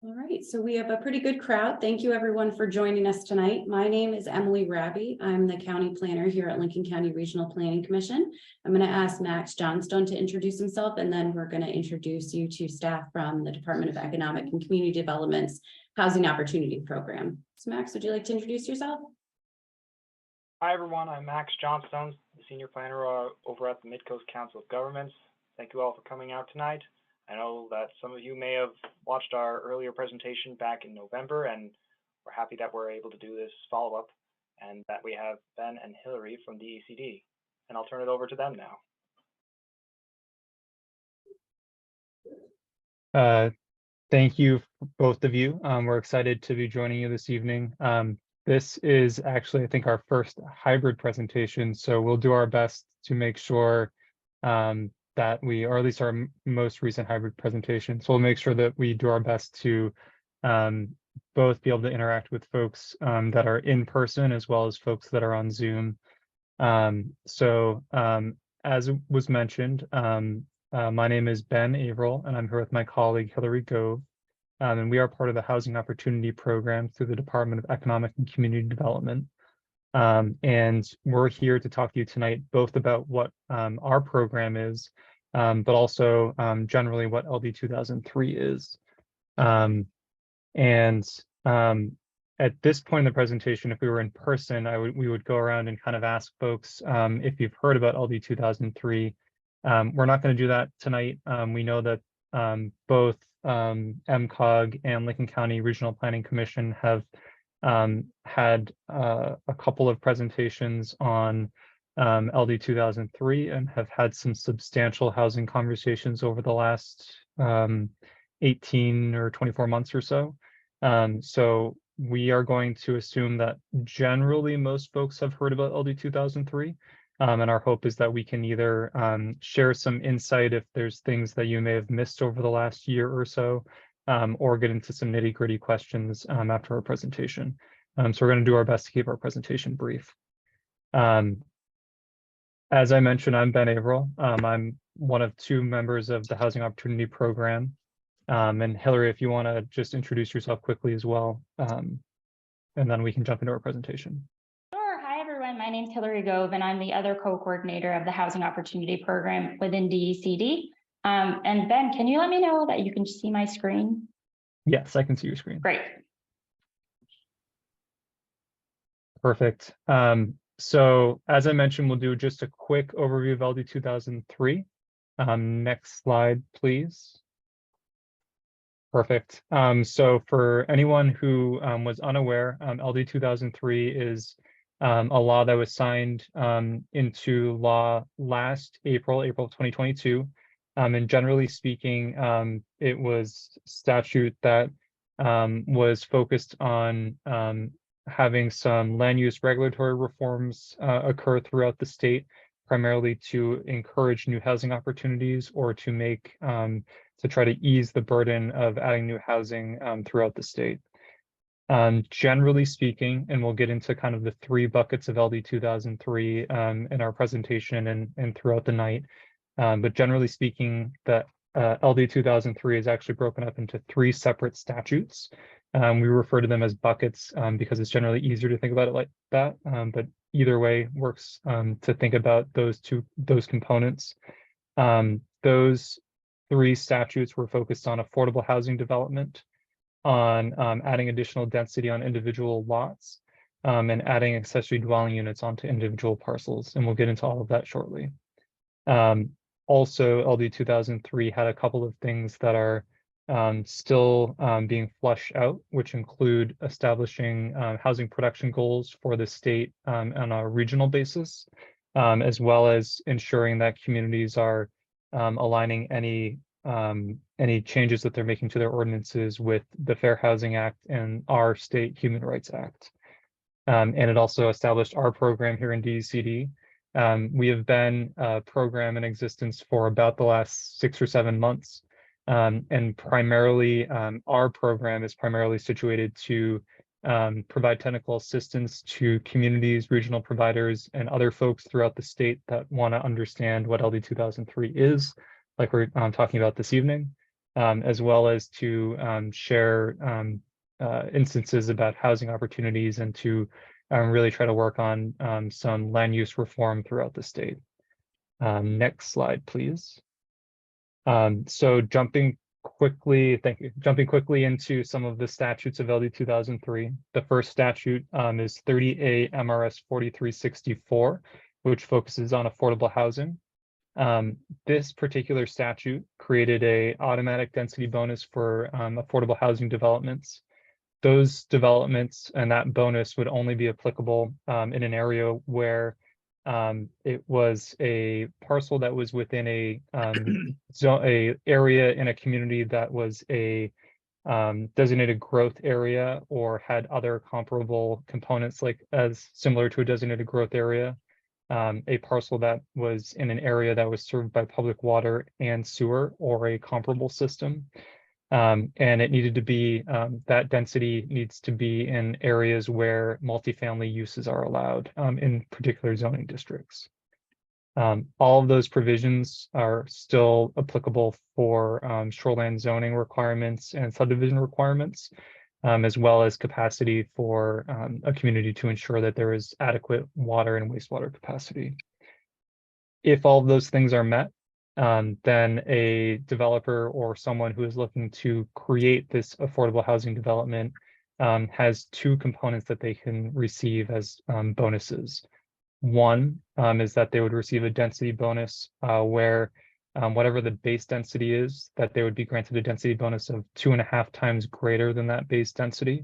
All right, so we have a pretty good crowd. Thank you everyone for joining us tonight. My name is Emily Raby. I'm the county planner here at Lincoln County Regional Planning Commission. I'm going to ask Max Johnstone to introduce himself, and then we're going to introduce you to staff from the Department of Economic and Community Development's Housing Opportunity Program. So Max, would you like to introduce yourself? Hi everyone, I'm Max Johnstone, the Senior Planner over at the Mid-Coast Council of Governments. Thank you all for coming out tonight. I know that some of you may have watched our earlier presentation back in November, and we're happy that we're able to do this follow-up and that we have Ben and Hilary from DECD. And I'll turn it over to them now. Thank you, both of you. We're excited to be joining you this evening. This is actually, I think, our first hybrid presentation, so we'll do our best to make sure that we, or at least our most recent hybrid presentation. So we'll make sure that we do our best to both be able to interact with folks that are in person as well as folks that are on Zoom. As was mentioned, my name is Ben Averill, and I'm here with my colleague Hilary Gove, and we are part of the Housing Opportunity Program through the Department of Economic and Community Development. And we're here to talk to you tonight both about what our program is, but also generally what LD 2003 is. At this point in the presentation, if we were in person, we would go around and kind of ask folks if you've heard about LD 2003. We're not going to do that tonight. We know that both MCOG and Lincoln County Regional Planning Commission have had a couple of presentations on LD 2003 and have had some substantial housing conversations over the last 18 or 24 months or so. So we are going to assume that generally most folks have heard about LD 2003. And our hope is that we can either share some insight if there's things that you may have missed over the last year or so, or get into some nitty-gritty questions after our presentation. So we're going to do our best to keep our presentation brief. As I mentioned, I'm Ben Averill. I'm one of two members of the Housing Opportunity Program. And Hilary, if you want to just introduce yourself quickly as well, and then we can jump into our presentation. Sure. Hi, everyone. My name is Hilary Gove, and I'm the other co-coordinator of the Housing Opportunity Program within DECD. And Ben, can you let me know that you can see my screen? Yes, I can see your screen. Great. Perfect. So as I mentioned, we'll do just a quick overview of LD 2003. Next slide, please. Perfect. So for anyone who was unaware, LD 2003 is a law that was signed into law last April of 2022. And generally speaking, it was statute that was focused on having some land use regulatory reforms occur throughout the state, primarily to encourage new housing opportunities or to make to try to ease the burden of adding new housing throughout the state. Generally speaking, and we'll get into kind of the three buckets of LD 2003 in our presentation and throughout the night, but generally speaking, that LD 2003 is actually broken up into three separate statutes. We refer to them as buckets because it's generally easier to think about it like that, but either way works to think about those components. Those three statutes were focused on affordable housing development, on adding additional density on individual lots, and adding accessory dwelling units onto individual parcels, and we'll get into all of that shortly. Also, LD 2003 had a couple of things that are still being fleshed out, which include establishing housing production goals for the state on a regional basis, as well as ensuring that communities are aligning any changes that they're making to their ordinances with the Fair Housing Act and our state Human Rights Act. And it also established our program here in DECD. We have been a program in existence for about the last 6 or 7 months. And primarily, our program is primarily situated to provide technical assistance to communities, regional providers, and other folks throughout the state that want to understand what LD 2003 is, like we're talking about this evening, as well as to share instances about housing opportunities and to really try to work on some land use reform throughout the state. Next slide, please. So jumping quickly into some of the statutes of LD 2003. The first statute is 30A MRS 4364, which focuses on affordable housing. This particular statute created a automatic density bonus for affordable housing developments. Those developments and that bonus would only be applicable in an area where it was a parcel that was within a area in a community that was a designated growth area or had other comparable components, like as similar to a designated growth area. A parcel that was in an area that was served by public water and sewer or a comparable system. And it needed to be, that density needs to be in areas where multifamily uses are allowed in particular zoning districts. All of those provisions are still applicable for shoreline zoning requirements and subdivision requirements, as well as capacity for a community to ensure that there is adequate water and wastewater capacity. If all of those things are met, then a developer or someone who is looking to create this affordable housing development has two components that they can receive as bonuses. One is that they would receive a density bonus where whatever the base density is, that they would be granted a density bonus of 2.5 times greater than that base density.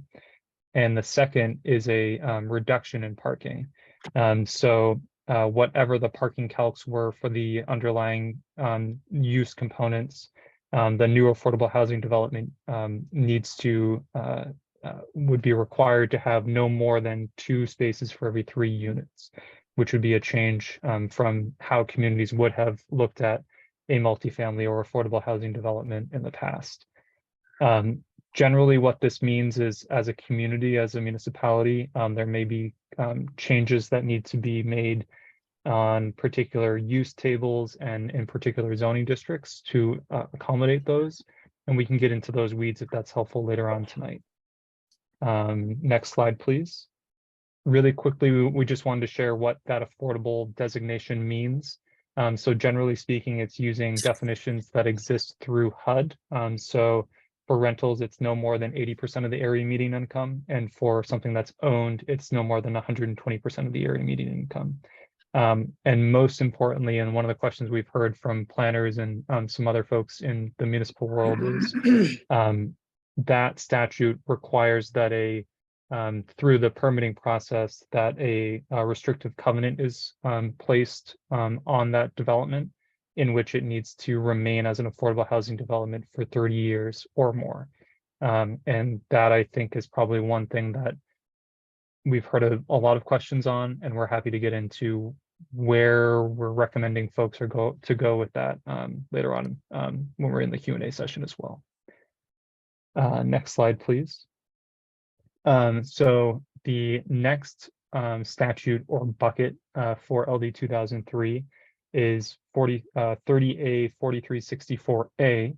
And the second is a reduction in parking. So whatever the parking calcs were for the underlying use components, the new affordable housing development needs to would be required to have no more than 2 spaces for every 3 units, which would be a change from how communities would have looked at a multifamily or affordable housing development in the past. Generally, what this means is, as a community, as a municipality, there may be changes that need to be made on particular use tables and in particular zoning districts to accommodate those. And we can get into those weeds if that's helpful later on tonight. Next slide, please. Really quickly, we just wanted to share what that affordable designation means. So generally speaking, it's using definitions that exist through HUD. So for rentals, it's no more than 80% of the area median income. And for something that's owned, it's no more than 120% of the area median income. And most importantly, and one of the questions we've heard from planners and some other folks in the municipal world is that statute requires that through the permitting process that a restrictive covenant is placed on that development, in which it needs to remain as an affordable housing development for 30 years or more. And that, I think, is probably one thing that we've heard a lot of questions on, and we're happy to get into where we're recommending folks to go with that later on when we're in the Q&A session as well. Next slide, please. So the next statute or bucket for LD 2003 is 30A 4364A,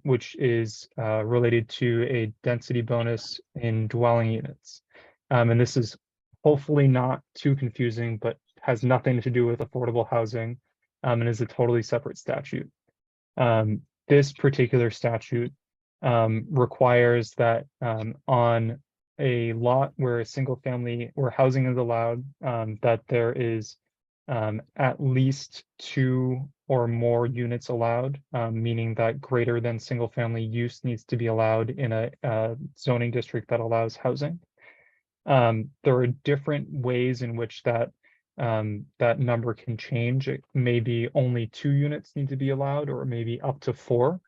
which is related to a density bonus in dwelling units. And this is hopefully not too confusing, but has nothing to do with affordable housing and is a totally separate statute. This particular statute requires that on a lot where where housing is allowed, that there is at least 2 or more units allowed, meaning that greater than single family use needs to be allowed in a zoning district that allows housing. There are different ways in which that number can change. It may be only 2 units need to be allowed, or maybe up to 4.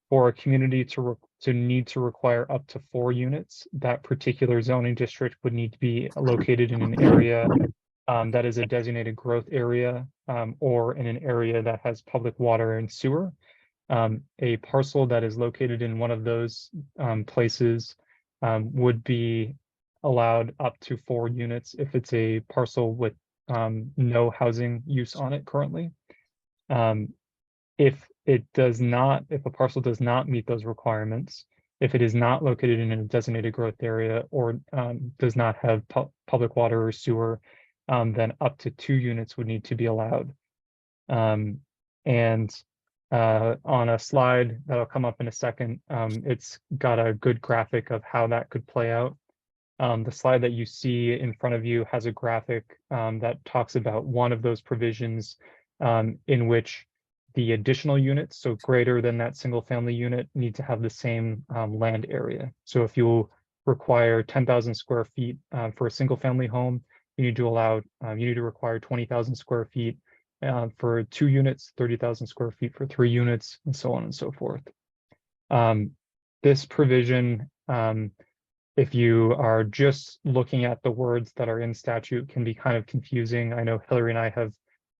For a community to need to require up to 4 units, that particular zoning district would need to be located in an area that is a designated growth area, or in an area that has public water and sewer. A parcel that is located in one of those places would be allowed up to 4 units if it's a parcel with no housing use on it currently. if a parcel does not meet those requirements, if it is not located in a designated growth area or does not have public water or sewer, then up to 2 units would need to be allowed. And on a slide that'll come up in a second, it's got a good graphic of how that could play out. The slide that you see in front of you has a graphic that talks about one of those provisions in which the additional units, so greater than that single family unit, need to have the same land area. So if you require 10,000 square feet for a single family home, you need to require 20,000 square feet for 2 units, 30,000 square feet for 3 units, and so on and so forth. This provision, if you are just looking at the words that are in statute, can be kind of confusing. I know Hilary and I have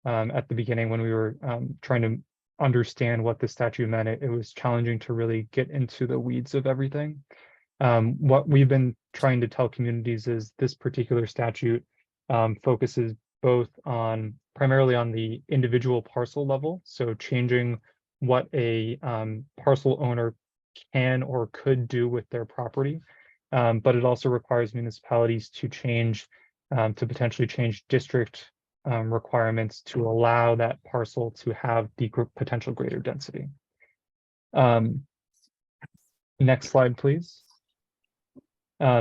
at the beginning when we were trying to understand what the statute meant, it was challenging to really get into the weeds of everything. What we've been trying to tell communities is this particular statute focuses both on primarily on the individual parcel level, so changing what a parcel owner can or could do with their property, but it also requires municipalities to potentially change district requirements to allow that parcel to have the potential greater density. Next slide, please.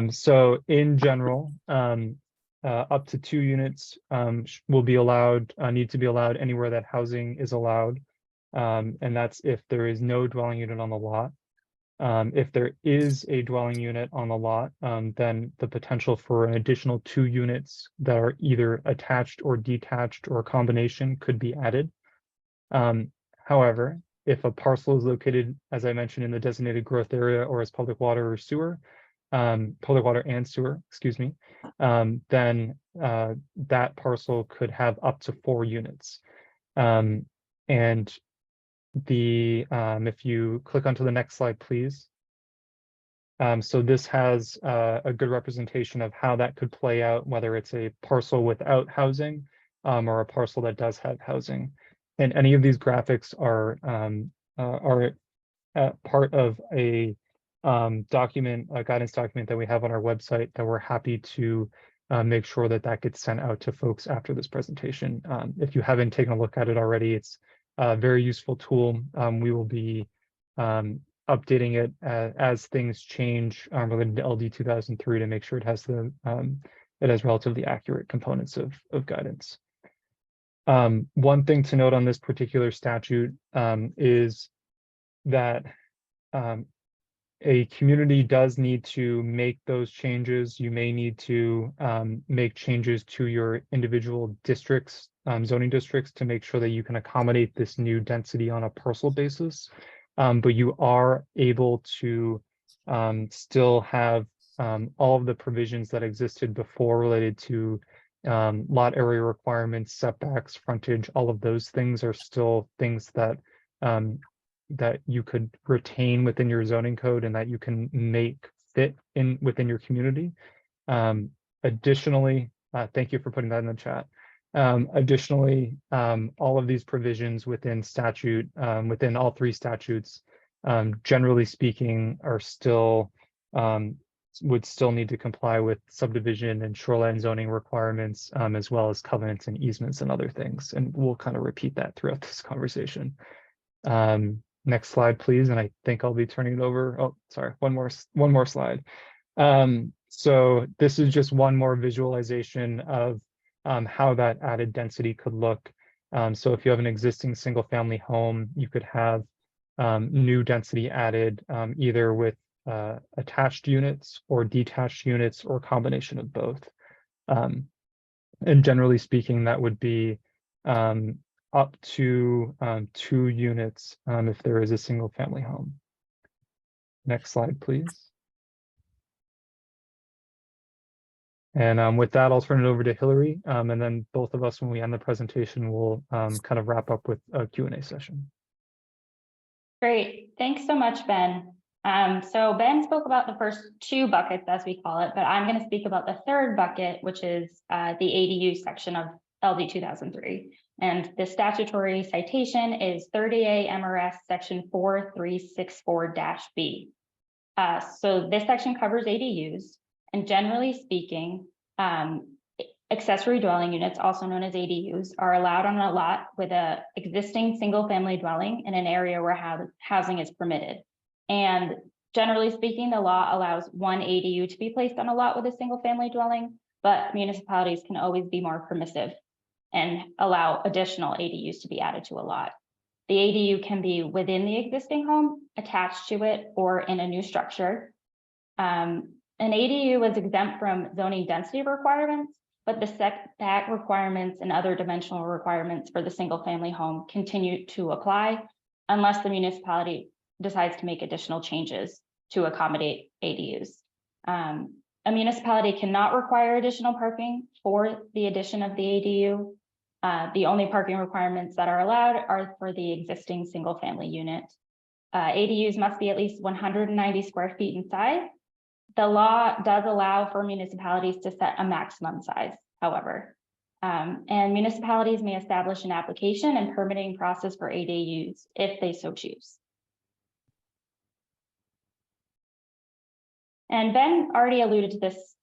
So in general, up to 2 units will be allowed, need to be allowed anywhere that housing is allowed. And that's if there is no dwelling unit on the lot. If there is a dwelling unit on the lot, then the potential for an additional 2 units that are either attached or detached or a combination could be added. However, if a parcel is located, as I mentioned, in the designated growth area or as public water or sewer, public water and sewer, excuse me, then that parcel could have up to 4 units. And if you click onto the next slide, please. So this has a good representation of how that could play out, whether it's a parcel without housing or a parcel that does have housing. And any of these graphics are part of a guidance document that we have on our website that we're happy to make sure that gets sent out to folks after this presentation. If you haven't taken a look at it already, it's a very useful tool. We will be updating it as things change related to LD 2003 to make sure it has relatively accurate components of guidance. One thing to note on this particular statute is that a community does need to make those changes. You may need to make changes to your individual districts, zoning districts, to make sure that you can accommodate this new density on a parcel basis. But you are able to still have all of the provisions that existed before related to lot area requirements, setbacks, frontage. All of those things are still things that that you could retain within your zoning code and that you can make fit within your community. Additionally, thank you for putting that in the chat. Additionally, all of these provisions within statute, within all 3 statutes, generally speaking, are still would still need to comply with subdivision and shoreline zoning requirements, as well as covenants and easements and other things. And we'll kind of repeat that throughout this conversation. Next slide, please. And I think I'll be turning it over. Oh, sorry, one more slide. So this is just one more visualization of how that added density could look. So if you have an existing single family home, you could have new density added either with attached units or detached units or a combination of both. And generally speaking, that would be up to 2 units if there is a single family home. Next slide, please. And with that, I'll turn it over to Hilary, and then both of us, when we end the presentation, will kind of wrap up with a Q&A session. Great. Thanks so much, Ben. So Ben spoke about the first 2 buckets, as we call it, but I'm going to speak about the 3rd bucket, which is the ADU section of LD 2003. And the statutory citation is 30A MRS section 4364-B. So this section covers ADUs, and generally speaking, accessory dwelling units, also known as ADUs, are allowed on a lot with a existing single-family dwelling in an area where housing is permitted. And generally speaking, the law allows one ADU to be placed on a lot with a single-family dwelling, but municipalities can always be more permissive and allow additional ADUs to be added to a lot. The ADU can be within the existing home, attached to it, or in a new structure. An ADU was exempt from zoning density requirements, but the setback requirements and other dimensional requirements for the single family home continue to apply unless the municipality decides to make additional changes to accommodate ADUs. A municipality cannot require additional parking for the addition of the ADU. The only parking requirements that are allowed are for the existing single family unit. ADUs must be at least 190 square feet in size. The law does allow for municipalities to set a maximum size, however, and municipalities may establish an application and permitting process for ADUs if they so choose. And Ben already alluded to this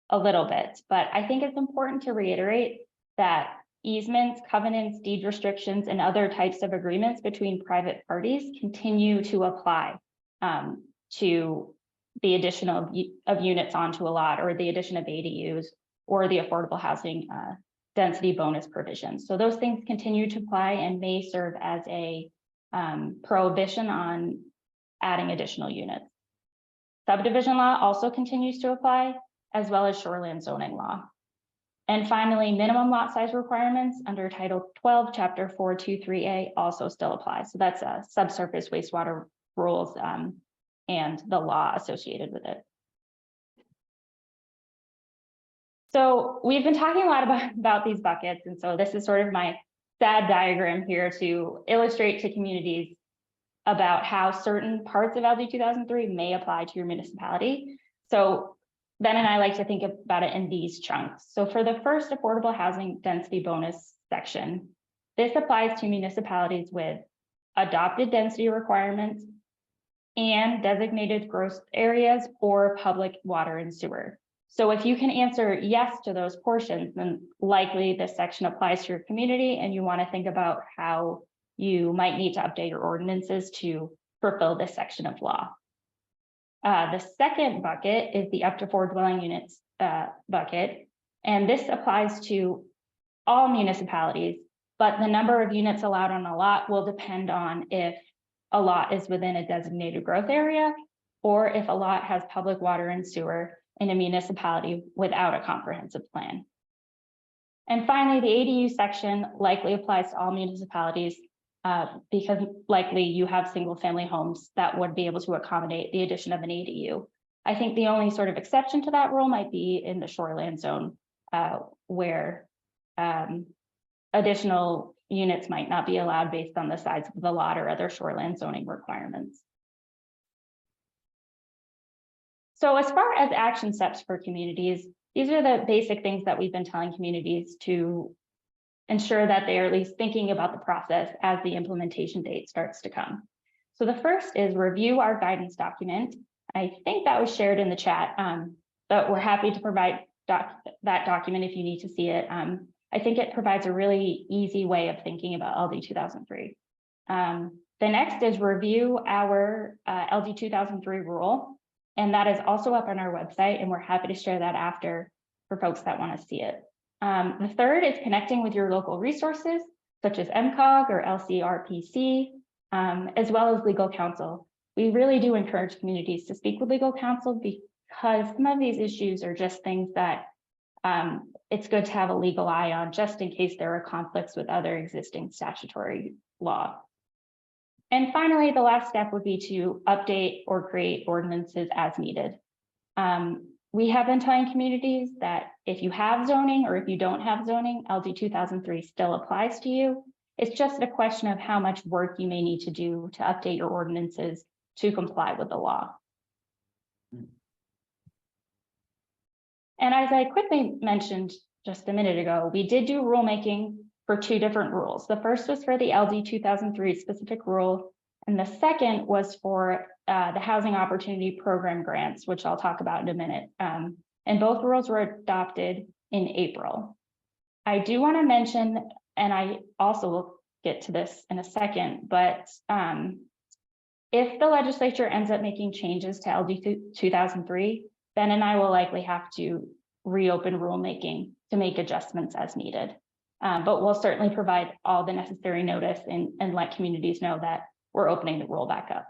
a little bit, but I think it's important to reiterate that easements, covenants, deed restrictions, and other types of agreements between private parties continue to apply to the addition of units onto a lot, or the addition of ADUs, or the affordable housing density bonus provisions. So those things continue to apply and may serve as a prohibition on adding additional units. Subdivision law also continues to apply, as well as shoreline zoning law. And finally, minimum lot size requirements under Title 12, Chapter 423A also still apply. So that's subsurface wastewater rules and the law associated with it. So we've been talking a lot about these buckets. And so this is sort of my sad diagram here to illustrate to communities about how certain parts of LD 2003 may apply to your municipality. So Ben and I like to think about it in these chunks. So for the first affordable housing density bonus section, this applies to municipalities with adopted density requirements and designated growth areas or public water and sewer. So if you can answer yes to those portions, then likely this section applies to your community and you want to think about how you might need to update your ordinances to fulfill this section of law. The second bucket is the up to 4 dwelling units bucket, and this applies to all municipalities, but the number of units allowed on a lot will depend on if a lot is within a designated growth area or if a lot has public water and sewer in a municipality without a comprehensive plan. And finally, the ADU section likely applies to all municipalities because likely you have single family homes that would be able to accommodate the addition of an ADU. I think the only sort of exception to that rule might be in the shoreline zone where additional units might not be allowed based on the size of the lot or other shoreline zoning requirements. So as far as action steps for communities, these are the basic things that we've been telling communities to ensure that they are at least thinking about the process as the implementation date starts to come. So the first is review our guidance document. I think that was shared in the chat, but we're happy to provide that document if you need to see it. I think it provides a really easy way of thinking about LD 2003. The next is review our LD 2003 rule, and that is also up on our website, and we're happy to share that after for folks that want to see it. The third is connecting with your local resources, such as MCOG or LCRPC, as well as legal counsel. We really do encourage communities to speak with legal counsel because some of these issues are just things that it's good to have a legal eye on just in case there are conflicts with other existing statutory law. And finally, the last step would be to update or create ordinances as needed. We have been telling communities that if you have zoning or if you don't have zoning, LD 2003 still applies to you. It's just a question of how much work you may need to do to update your ordinances to comply with the law. And as I quickly mentioned just a minute ago, we did do rulemaking for two different rules. The first was for the LD 2003 specific rule, and the second was for the Housing Opportunity Program grants, which I'll talk about in a minute. And both rules were adopted in April. I do want to mention, and I also will get to this in a second, but if the legislature ends up making changes to LD 2003, Ben and I will likely have to reopen rulemaking to make adjustments as needed. But we'll certainly provide all the necessary notice and let communities know that we're opening the rule back up.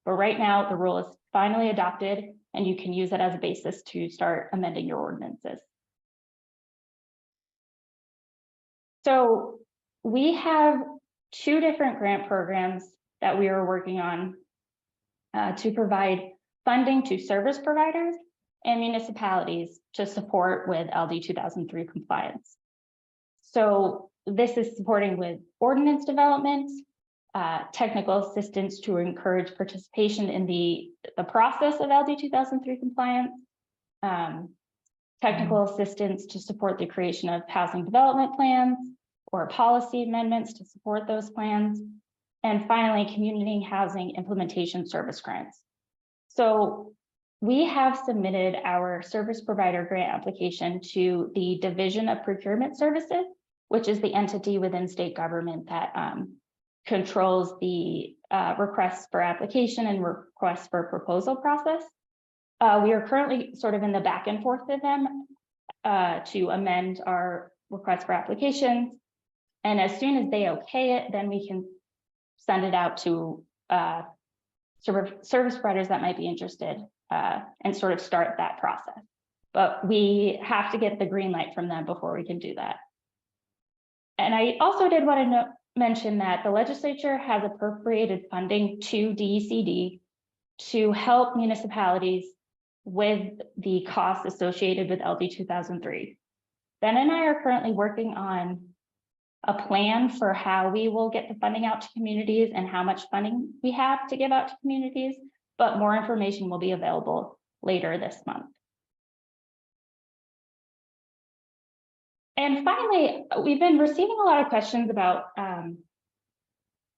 But right now, the rule is finally adopted, and you can use it as a basis to start amending your ordinances. So we have two different grant programs that we are working on to provide funding to service providers and municipalities to support with LD 2003 compliance. So this is supporting with ordinance development, technical assistance to encourage participation in the process of LD 2003 compliance, technical assistance to support the creation of housing development plans or policy amendments to support those plans, and finally, community housing implementation service grants. So we have submitted our service provider grant application to the Division of Procurement Services, which is the entity within state government that controls the requests for application and requests for proposal process. We are currently sort of in the back and forth with them to amend our request for applications. And as soon as they okay it, then we can send it out to service providers that might be interested and sort of start that process. But we have to get the green light from them before we can do that. And I also did want to mention that the legislature has appropriated funding to DECD to help municipalities with the costs associated with LD 2003. Ben and I are currently working on a plan for how we will get the funding out to communities and how much funding we have to give out to communities, but more information will be available later this month. And finally, we've been receiving a lot of questions about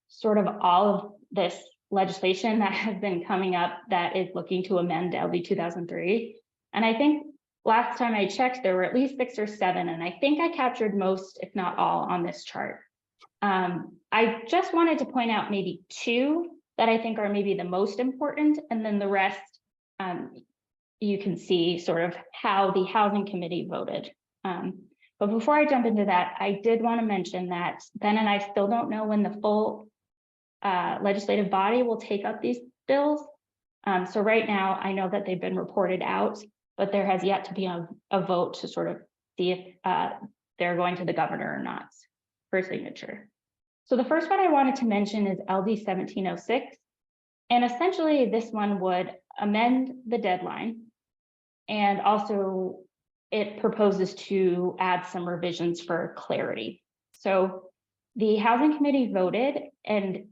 sort of all of this legislation that has been coming up that is looking to amend LD 2003. And I think last time I checked, there were at least 6 or 7, and I think I captured most, if not all, on this chart. I just wanted to point out maybe 2 that I think are maybe the most important, and then the rest, you can see sort of how the Housing Committee voted. But before I jump into that, I did want to mention that Ben and I still don't know when the full legislative body will take up these bills. So right now, I know that they've been reported out, but there has yet to be a vote to sort of see if they're going to the governor or not for signature. So the first one I wanted to mention is LD 1706. And essentially this one would amend the deadline. And also it proposes to add some revisions for clarity. So the Housing Committee voted and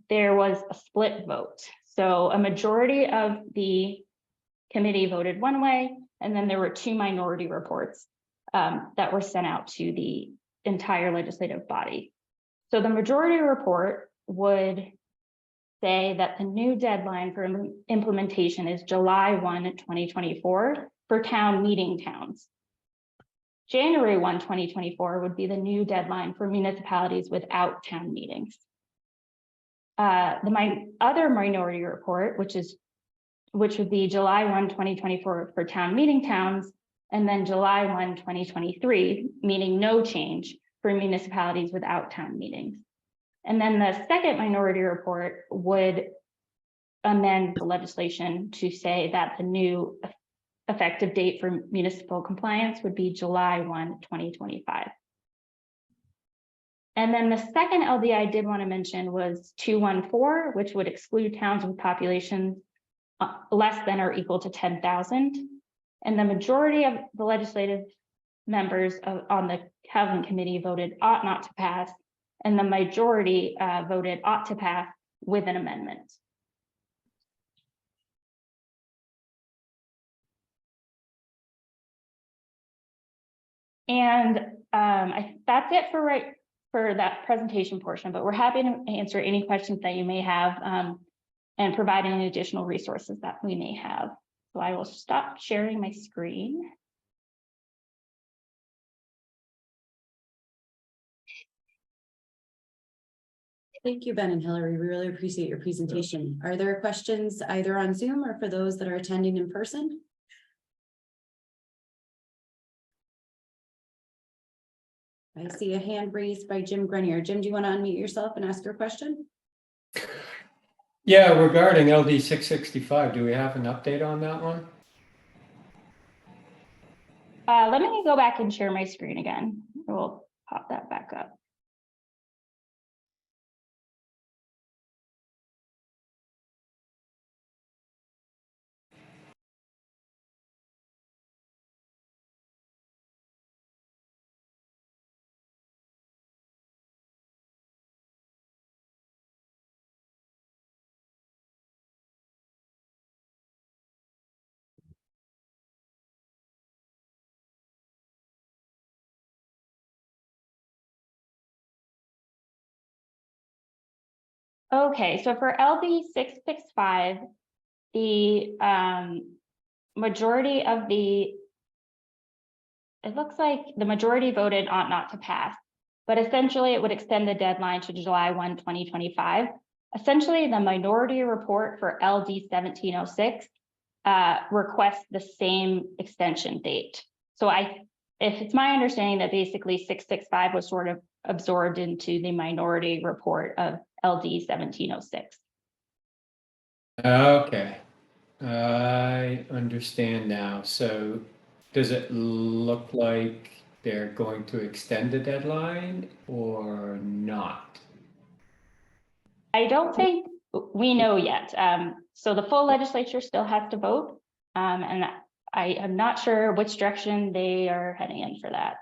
there was a split vote. So a majority of the committee voted one way, and then there were 2 minority reports that were sent out to the entire legislative body. So the majority report would say that the new deadline for implementation is July 1, 2024 for town meeting towns. January 1, 2024 would be the new deadline for municipalities without town meetings. The other minority report, which would be July 1, 2024 for town meeting towns, and then July 1, 2023, meaning no change for municipalities without town meetings. And then the second minority report would amend the legislation to say that the new effective date for municipal compliance would be July 1, 2025. And then the second LD I did want to mention was 214, which would exclude towns with populations less than or equal to 10,000. And the majority of the legislative members on the Housing Committee voted ought not to pass, and the majority voted ought to pass with an amendment. And that's it for that presentation portion, but we're happy to answer any questions that you may have and provide any additional resources that we may have. So I will stop sharing my screen. Thank you, Ben and Hillary. We really appreciate your presentation. Are there questions either on Zoom or for those that are attending in person? I see a hand raised by Jim Grenier. Jim, do you want to unmute yourself and ask your question? Yeah, regarding LD 665, do we have an update on that one? Let me go back and share my screen again. We'll pop that back up. Okay, so for LD 665, the majority of it looks like the majority voted ought not to pass, but essentially it would extend the deadline to July 1, 2025. Essentially, the minority report for LD 1706 requests the same extension date. So if it's my understanding that basically 665 was sort of absorbed into the minority report of LD 1706. Okay, I understand now. So does it look like they're going to extend the deadline or not? I don't think we know yet. So the full legislature still has to vote. And I am not sure which direction they are heading in for that.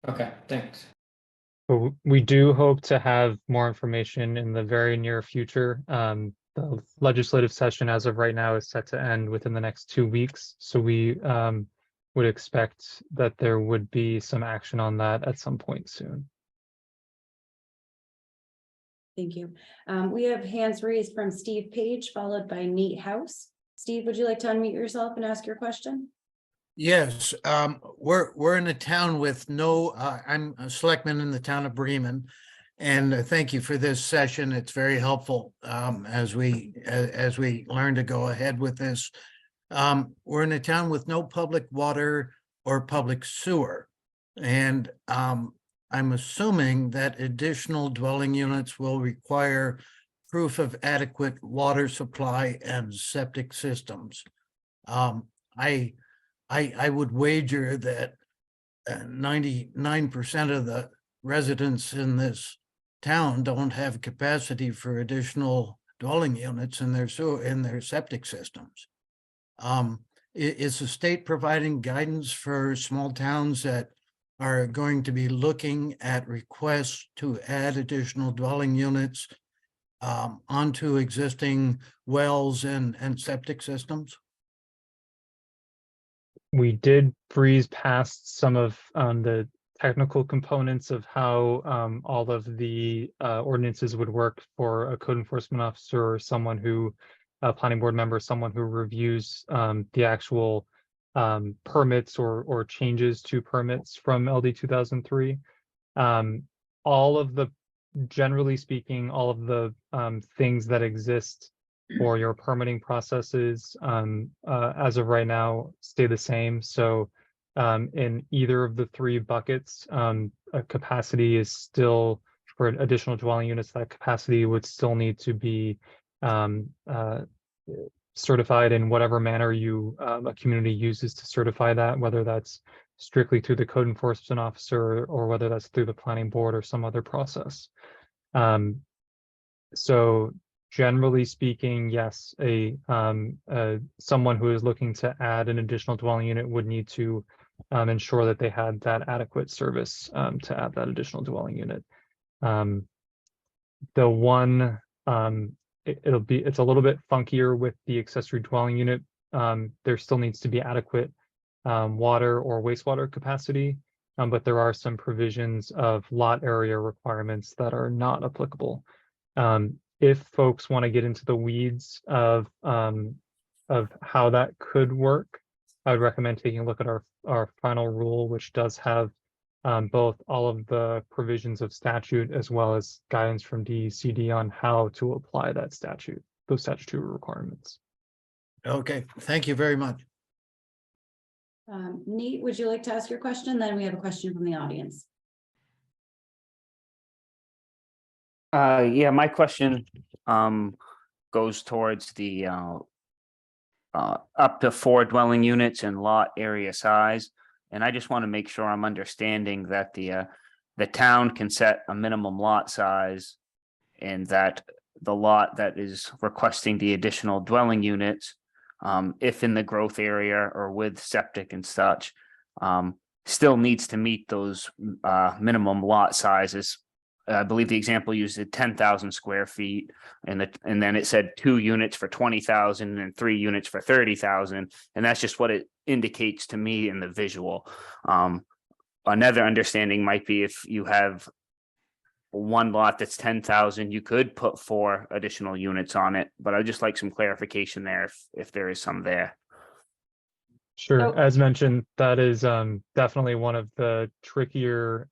Okay, thanks. But we do hope to have more information in the very near future. The legislative session as of right now is set to end within the next 2 weeks. So we would expect that there would be some action on that at some point soon. Thank you. We have hands raised from Steve Page, followed by Nate House. Steve, would you like to unmute yourself and ask your question? Yes, we're in a town with no, I'm a selectman in the town of Bremen. And thank you for this session. It's very helpful as we learn to go ahead with this. We're in a town with no public water or public sewer. And I'm assuming that additional dwelling units will require proof of adequate water supply and septic systems. I would wager that 99% of the residents in this town don't have capacity for additional dwelling units in their septic systems. Is the state providing guidance for small towns that are going to be looking at requests to add additional dwelling units onto existing wells and septic systems? We did breeze past some of the technical components of how all of the ordinances would work for a code enforcement officer or someone who, a planning board member, someone who reviews the actual permits or changes to permits from LD 2003. All of the, generally speaking, all of the things that exist for your permitting processes as of right now stay the same. So in either of the 3 buckets, a capacity is still, for additional dwelling units, that capacity would still need to be certified in whatever manner a community uses to certify that, whether that's strictly through the code enforcement officer or whether that's through the planning board or some other process. So generally speaking, yes, someone who is looking to add an additional dwelling unit would need to ensure that they had that adequate service to add that additional dwelling unit. The one, it's a little bit funkier with the accessory dwelling unit. There still needs to be adequate water or wastewater capacity but there are some provisions of lot area requirements that are not applicable. If folks want to get into the weeds of how that could work, I would recommend taking a look at our final rule, which does have both all of the provisions of statute as well as guidance from DECD on how to apply that statute, those statutory requirements. Okay, thank you very much. Nate, would you like to ask your question? Then we have a question from the audience. Yeah, my question goes towards the up to 4 dwelling units and lot area size. And I just want to make sure I'm understanding that the town can set a minimum lot size, and that the lot that is requesting the additional dwelling units, if in the growth area or with septic and such, still needs to meet those minimum lot sizes. I believe the example used 10,000 square feet, and then it said 2 units for 20,000 and 3 units for 30,000, and that's just what it indicates to me in the visual. Another understanding might be if you have one lot that's 10,000, you could put 4 additional units on it, but I'd just like some clarification there if there is some there. Sure. So- As mentioned, that is definitely one of the trickier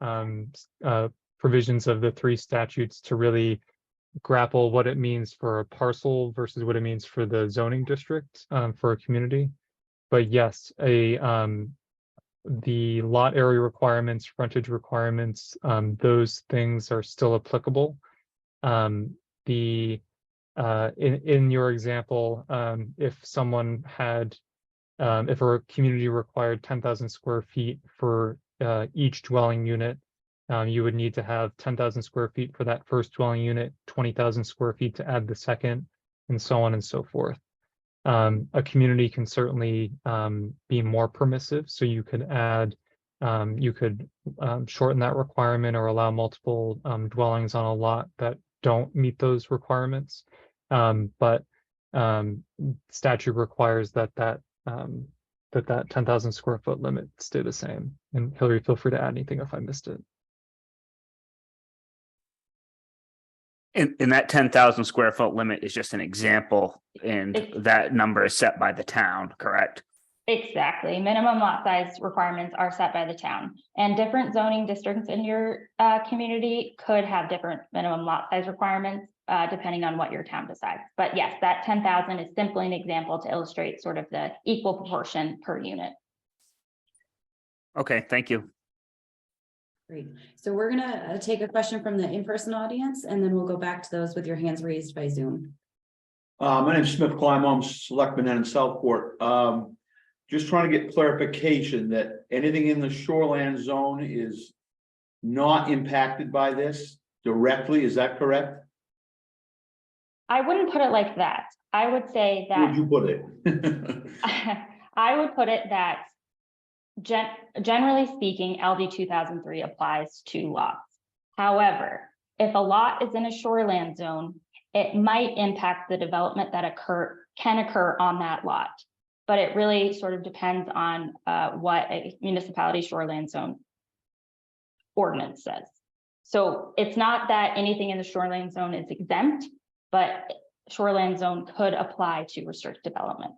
provisions of the 3 statutes to really grapple what it means for a parcel versus what it means for the zoning district for a community. But yes, the lot area requirements, frontage requirements, those things are still applicable. In your example, if someone had if a community required 10,000 square feet for each dwelling unit, you would need to have 10,000 square feet for that first dwelling unit, 20,000 square feet to add the second, and so on and so forth. A community can certainly be more permissive, so you could add, you could shorten that requirement or allow multiple dwellings on a lot that don't meet those requirements. But statute requires that 10,000 square foot limit stay the same. And Hillary, feel free to add anything if I missed it. And that 10,000 square foot limit is just an example, and that number is set by the town, correct? Exactly. Minimum lot size requirements are set by the town, and different zoning districts in your community could have different minimum lot size requirements depending on what your town decides. But yes, that 10,000 is simply an example to illustrate sort of the equal proportion per unit. Okay, thank you. Great. So we're gonna take a question from the in-person audience, and then we'll go back to those with your hands raised by Zoom. My name's Smith Klein, I'm selectman in Southport. Just trying to get clarification that anything in the shoreland zone is not impacted by this directly, is that correct? I wouldn't put it like that. I would say Where would that you put it? I would put it that generally speaking, LD 2003 applies to lots. However, if a lot is in a shoreland zone, it might impact the development that can occur on that lot. But it really sort of depends on what a municipality shoreland zone ordinance says. So it's not that anything in the shoreland zone is exempt, but shoreland zone could apply to restrict development.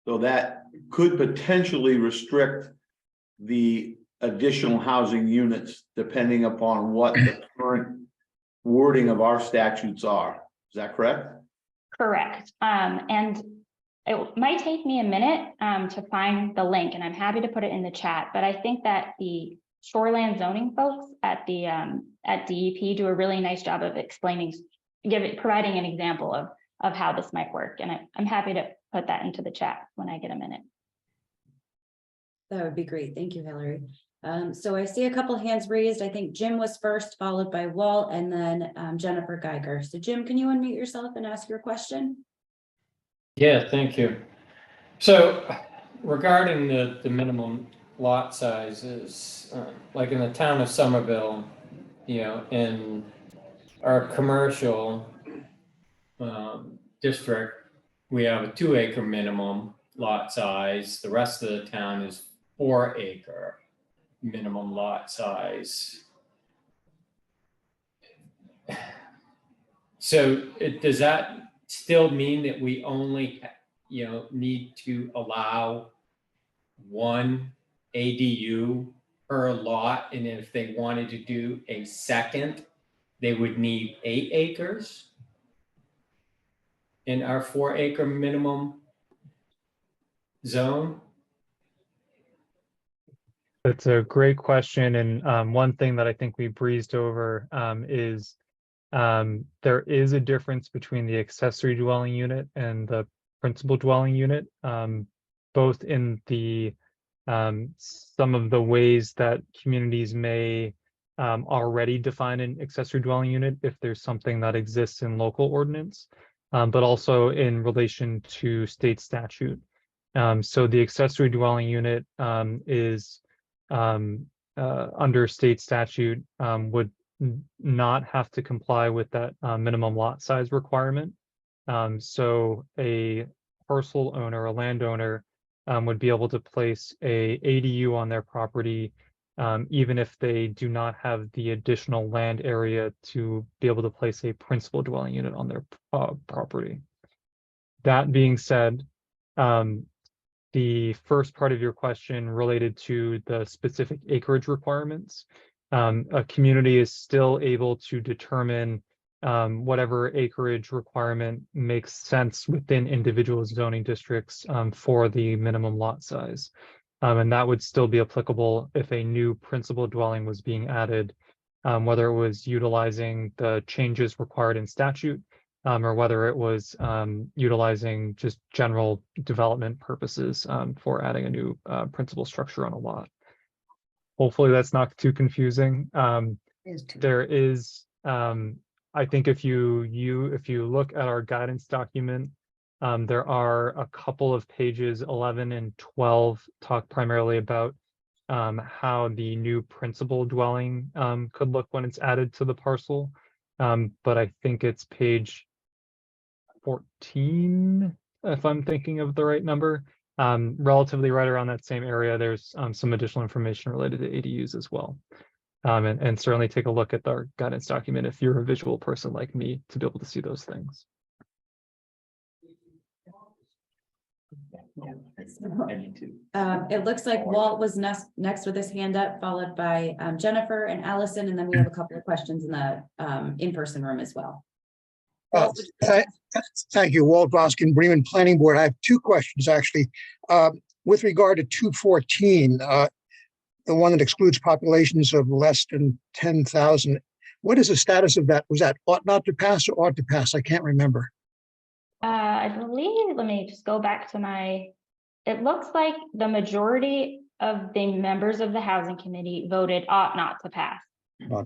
So that could potentially restrict the additional housing units depending upon what the current wording of our statutes are. Is that correct? Correct. And it might take me a minute to find the link, and I'm happy to put it in the chat, but I think that the shoreland zoning folks at the at DEP do a really nice job of explaining, providing an example of how this might work. And I'm happy to put that into the chat when I get a minute. That would be great. Thank you, Hillary. So I see a couple hands raised. I think Jim was first, followed by Walt, and then Jennifer Geiger. So Jim, can you unmute yourself and ask your question? Yeah, thank you. So regarding the minimum lot sizes, like in the town of Somerville, you know, in our commercial district, we have a 2-acre minimum lot size. The rest of the town is 4-acre. minimum lot size. So does that still mean that we only, need to allow one ADU per lot? And if they wanted to do a second, they would need 8 acres in our 4-acre minimum zone? That's a great question. And one thing that I think we breezed over is there is a difference between the accessory dwelling unit and the principal dwelling unit, both in the some of the ways that communities may already define an accessory dwelling unit if there's something that exists in local ordinance, but also in relation to state statute. So the accessory dwelling unit is under state statute would not have to comply with that minimum lot size requirement. So a parcel owner, a landowner, would be able to place a ADU on their property, even if they do not have the additional land area to be able to place a principal dwelling unit on their property. That being said, the first part of your question related to the specific acreage requirements, a community is still able to determine whatever acreage requirement makes sense within individual zoning districts for the minimum lot size. And that would still be applicable if a new principal dwelling was being added, whether it was utilizing the changes required in statute, or whether it was utilizing just general development purposes for adding a new principal structure on a lot. Hopefully that's not too confusing. There is, I think if you look at our guidance document, there are a couple of pages 11 and 12 talk primarily about how the new principal dwelling could look when it's added to the parcel. But I think it's page 14, if I'm thinking of the right number. Relatively right around that same area, there's some additional information related to ADUs as well. And certainly take a look at our guidance document if you're a visual person like me to be able to see those things. It looks like Walt was next with his hand up, followed by Jennifer and Allison, and then we have a couple of questions in the in-person room as well. Thank you, Walt Boskin, Bremen Planning Board. I have 2 questions, actually. With regard to 214, the one that excludes populations of less than 10,000, what is the status of that? Was that ought not to pass or ought to pass? I can't remember. I believe, let me just go back to it looks like the majority of the members of the Housing Committee voted ought not to pass.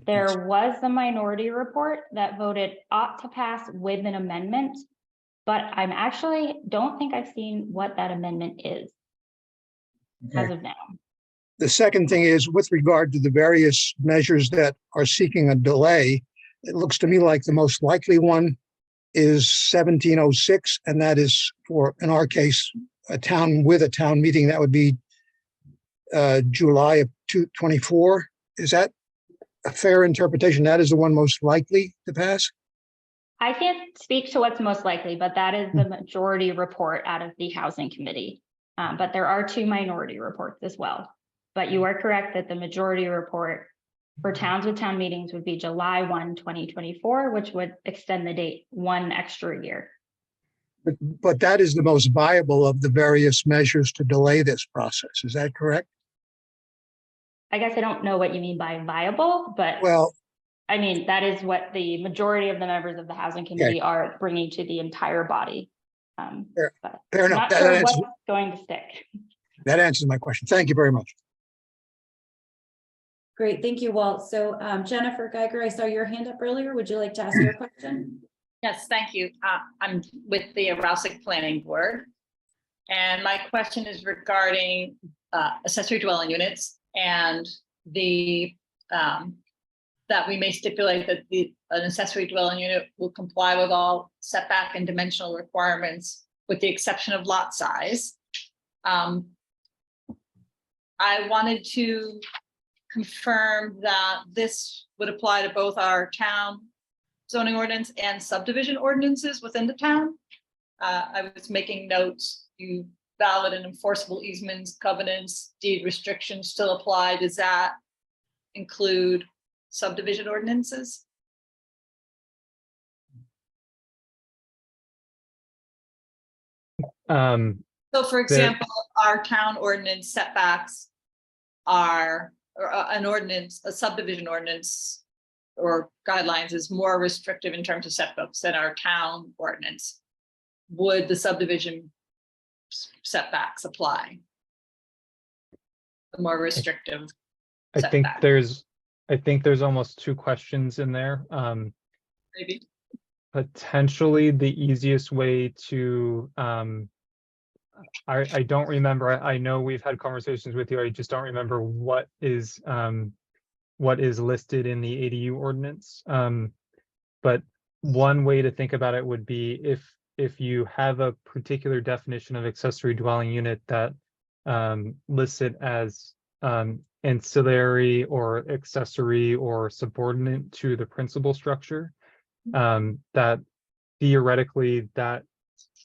There was a minority report that voted ought to pass with an amendment, but I'm actually don't think I've seen what that amendment is as of now. The second thing is with regard to the various measures that are seeking a delay, it looks to me like the most likely one is 1706, and that is for, in our case, a town with a town meeting. That would be July of 2024. Is that a fair interpretation? That is the one most likely to pass? I can't speak to what's most likely, but that is the majority report out of the Housing Committee. But there are 2 minority reports as well. But you are correct that the majority report for towns with town meetings would be July 1, 2024, which would extend the date 1 extra year. But that is the most viable of the various measures to delay this process. Is that correct? I guess I don't know what you mean by viable, but well, I mean, that is what the majority of the members of the Housing Committee are bringing to the entire body. Fair enough. Not sure what's going to stick. That answers my question. Thank you very much. Great, thank you, Walt. So Jennifer Geiger, I saw your hand up earlier. Would you like to ask your question? Yes, thank you. I'm with the Rousick Planning Board. And my question is regarding accessory dwelling units and the that we may stipulate that an accessory dwelling unit will comply with all setback and dimensional requirements with the exception of lot size. I wanted to confirm that this would apply to both our town zoning ordinance and subdivision ordinances within the town. I was making notes, you valid and enforceable easements, covenants, deed restrictions still apply. Does that include subdivision ordinances? So for example, our town ordinance setbacks are, or an ordinance, a subdivision ordinance or guidelines is more restrictive in terms of setbacks than our town ordinance. Would the subdivision setbacks apply? The more restrictive I think setback. I think there's almost two questions in there. Maybe. Potentially the easiest way to, I don't remember, I know we've had conversations with you, I just don't remember what is listed in the ADU ordinance. But one way to think about it would be if you have a particular definition of accessory dwelling unit that lists it as ancillary or accessory or subordinate to the principal structure, that theoretically that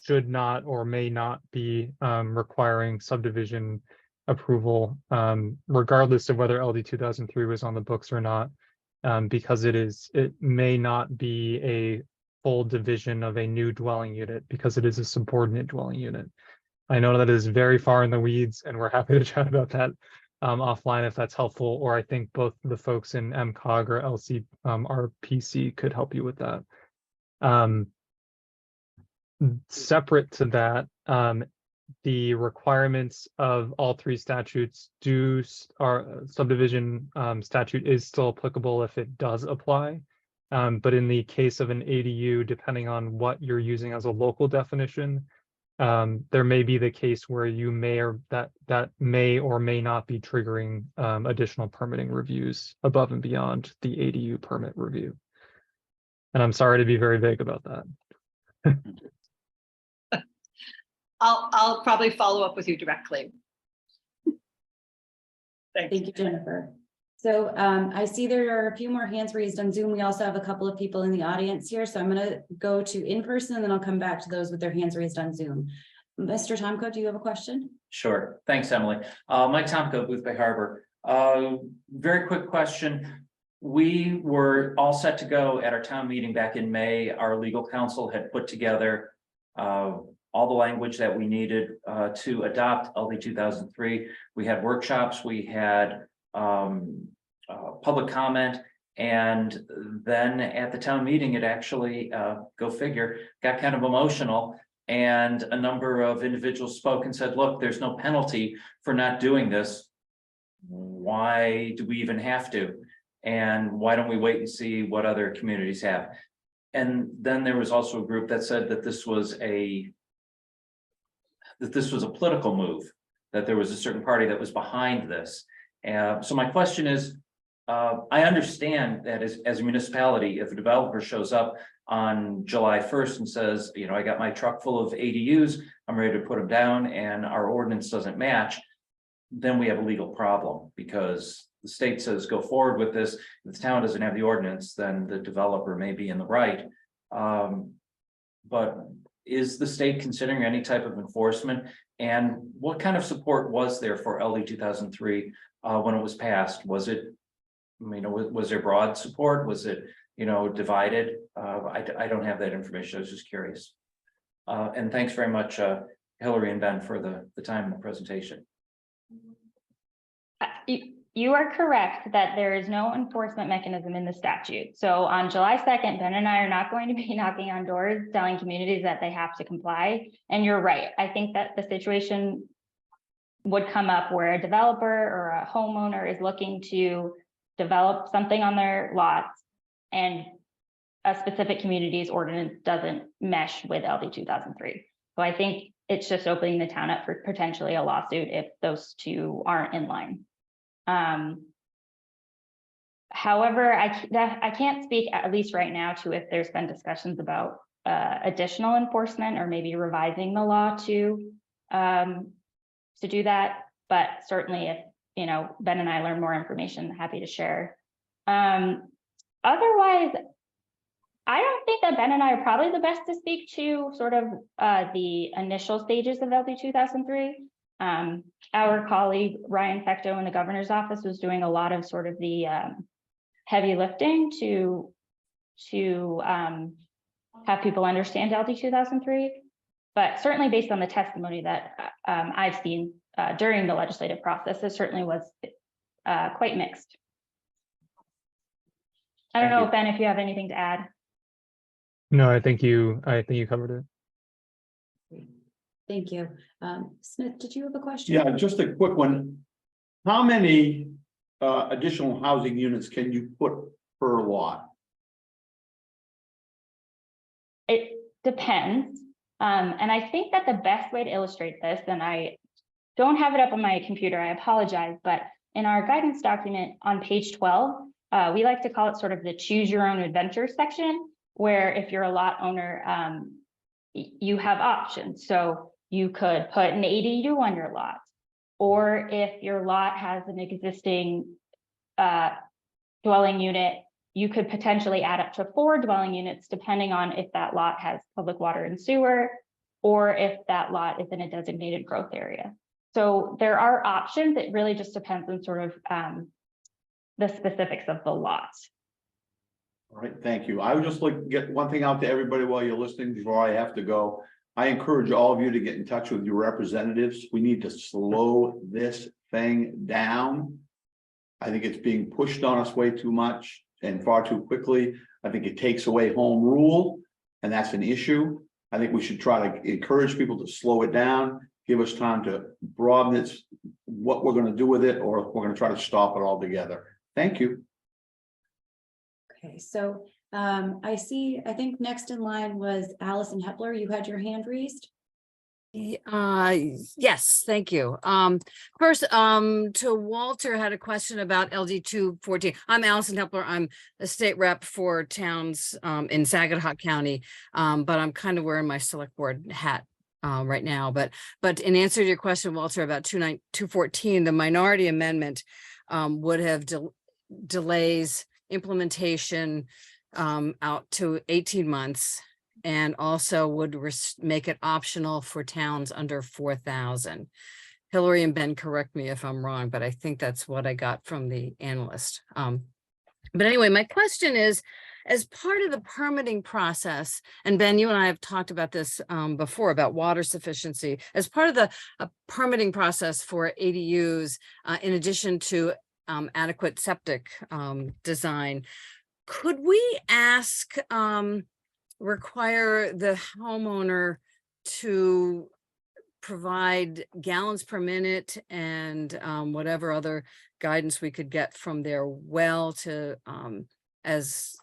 should not or may not be requiring subdivision approval, regardless of whether LD 2003 was on the books or not, because it may not be a full division of a new dwelling unit because it is a subordinate dwelling unit. I know that is very far in the weeds, and we're happy to chat about that offline if that's helpful, or I think both the folks in MCOG or LCRPC could help you with that. Separate to that, the requirements of all three statutes our subdivision statute is still applicable if it does apply. But in the case of an ADU, depending on what you're using as a local definition, there may be the case where you may or that may or may not be triggering additional permitting reviews above and beyond the ADU permit review. And I'm sorry to be very vague about that. I'll probably follow up with you directly. Thank you, Jennifer. So I see there are a few more hands raised on Zoom. We also have a couple of people in the audience here. So I'm going to go to in person and then I'll come back to those with their hands raised on Zoom. Mr. Tomko, do you have a question? Sure. Thanks, Emily. Mike Tomko, Booth Bay Harbor. Very quick question. We were all set to go at our town meeting back in May. Our legal counsel had put together all the language that we needed to adopt LD 2003. We had workshops, we had public comment, and then at the town meeting, it actually, go figure, got kind of emotional. And a number of individuals spoke and said, look, there's no penalty for not doing this. Why do we even have to? And why don't we wait and see what other communities have? And then there was also a group that said that this was a political move, that there was a certain party that was behind this. So my question is, I understand that as a municipality, if a developer shows up on July 1st and says, you know, I got my truck full of ADUs, I'm ready to put them down, and our ordinance doesn't match, then we have a legal problem because the state says go forward with this. If the town doesn't have the ordinance, then the developer may be in the right. But is the state considering any type of enforcement? And what kind of support was there for LD 2003 when it was passed? Was it, you know, was there broad support? Was it, you know, divided? I don't have that information. I was just curious. And thanks very much, Hillary and Ben, for the time in the presentation. You are correct that there is no enforcement mechanism in the statute. So on July 2nd, Ben and I are not going to be knocking on doors telling communities that they have to comply. And you're right. I think that the situation would come up where a developer or a homeowner is looking to develop something on their lots and a specific community's ordinance doesn't mesh with LD 2003. So I think it's just opening the town up for potentially a lawsuit if those two aren't in line. However, I can't speak, at least right now, to if there's been discussions about additional enforcement or maybe revising the law to do that. But certainly Ben and I learn more information, happy to share. Otherwise, I don't think that Ben and I are probably the best to speak to sort of the initial stages of LD 2003. Our colleague Ryan Fecto in the governor's office was doing a lot of sort of the heavy lifting to have people understand LD 2003. But certainly based on the testimony that I've seen during the legislative process, it certainly was quite mixed. I don't know, Ben, if you have anything to add. No, I think you covered it. Thank you. Smith, did you have a question? Yeah, just a quick one. How many additional housing units can you put per lot? It depends. And I think that the best way to illustrate this, and I don't have it up on my computer, I apologize, but in our guidance document on page 12, we like to call it sort of the choose your own adventure section, where if you're a lot owner, you have options. So you could put an ADU on your lot, or if your lot has an existing dwelling unit, you could potentially add up to 4 dwelling units, depending on if that lot has public water and sewer, or if that lot is in a designated growth area. So there are options. It really just depends on sort of the specifics of the lot. All right, thank you. I would just like to get one thing out to everybody while you're listening before I have to go. I encourage all of you to get in touch with your representatives. We need to slow this thing down. I think it's being pushed on us way too much and far too quickly. I think it takes away home rule, and that's an issue. I think we should try to encourage people to slow it down, give us time to broaden its what we're going to do with it, or if we're going to try to stop it altogether. Thank you. Okay, so I think next in line was Allison Hepler. You had your hand raised. Yes, thank you. First, to Walter, had a question about LD 214. I'm Allison Hepler. I'm a state rep for towns in Saginaw County, but I'm kind of wearing my select board hat right now. But in answer to your question, Walter, about 214, the minority amendment would have delays implementation out to 18 months. And also would make it optional for towns under 4,000. Hillary and Ben, correct me if I'm wrong, but I think that's what I got from the analyst. But anyway, my question is, as part of the permitting process, and Ben, you and I have talked about this before about water sufficiency, as part of the permitting process for ADUs, in addition to adequate septic design, could we require the homeowner to provide gallons per minute and whatever other guidance we could get from their well to as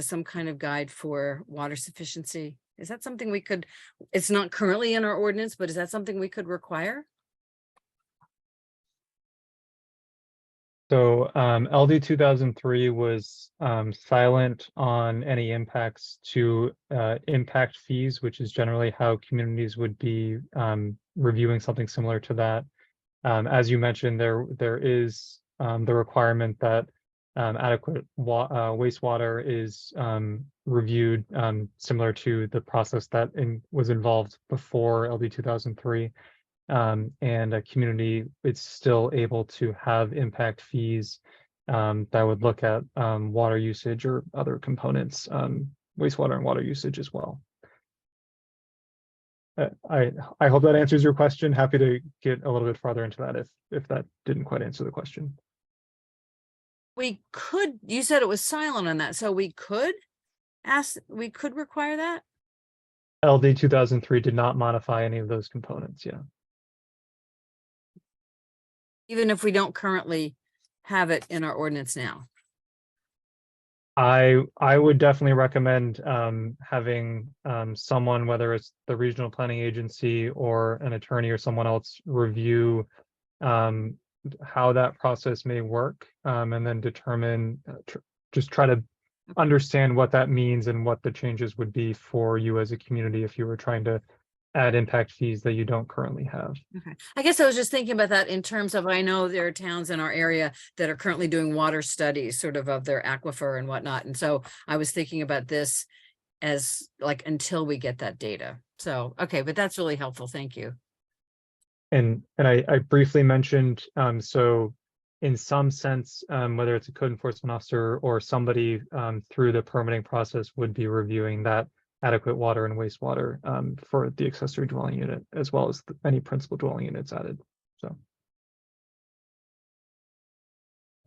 some kind of guide for water sufficiency? Is that something we could, it's not currently in our ordinance, but is that something we could require? So LD 2003 was silent on any impacts to impact fees, which is generally how communities would be reviewing something similar to that. As you mentioned, there is the requirement that adequate wastewater is reviewed similar to the process that was involved before LD 2003. And a community is still able to have impact fees that would look at water usage or other components, wastewater and water usage as well. I hope that answers your question. Happy to get a little bit farther into that if that didn't quite answer the question. We could, you said it was silent on that, so we could require that? LD 2003 did not modify any of those components, yeah. Even if we don't currently have it in our ordinance now? I would definitely recommend having someone, whether it's the regional planning agency or an attorney or someone else, review how that process may work, and then determine, just try to understand what that means and what the changes would be for you as a community if you were trying to add impact fees that you don't currently have. Okay. I guess I was just thinking about that in terms of, I know there are towns in our area that are currently doing water studies sort of their aquifer and whatnot. And so I was thinking about this as like, until we get that data. So, okay, but that's really helpful. Thank you. And I briefly mentioned, so in some sense, whether it's a code enforcement officer or somebody through the permitting process would be reviewing that adequate water and wastewater for the accessory dwelling unit, as well as any principal dwelling units added. So.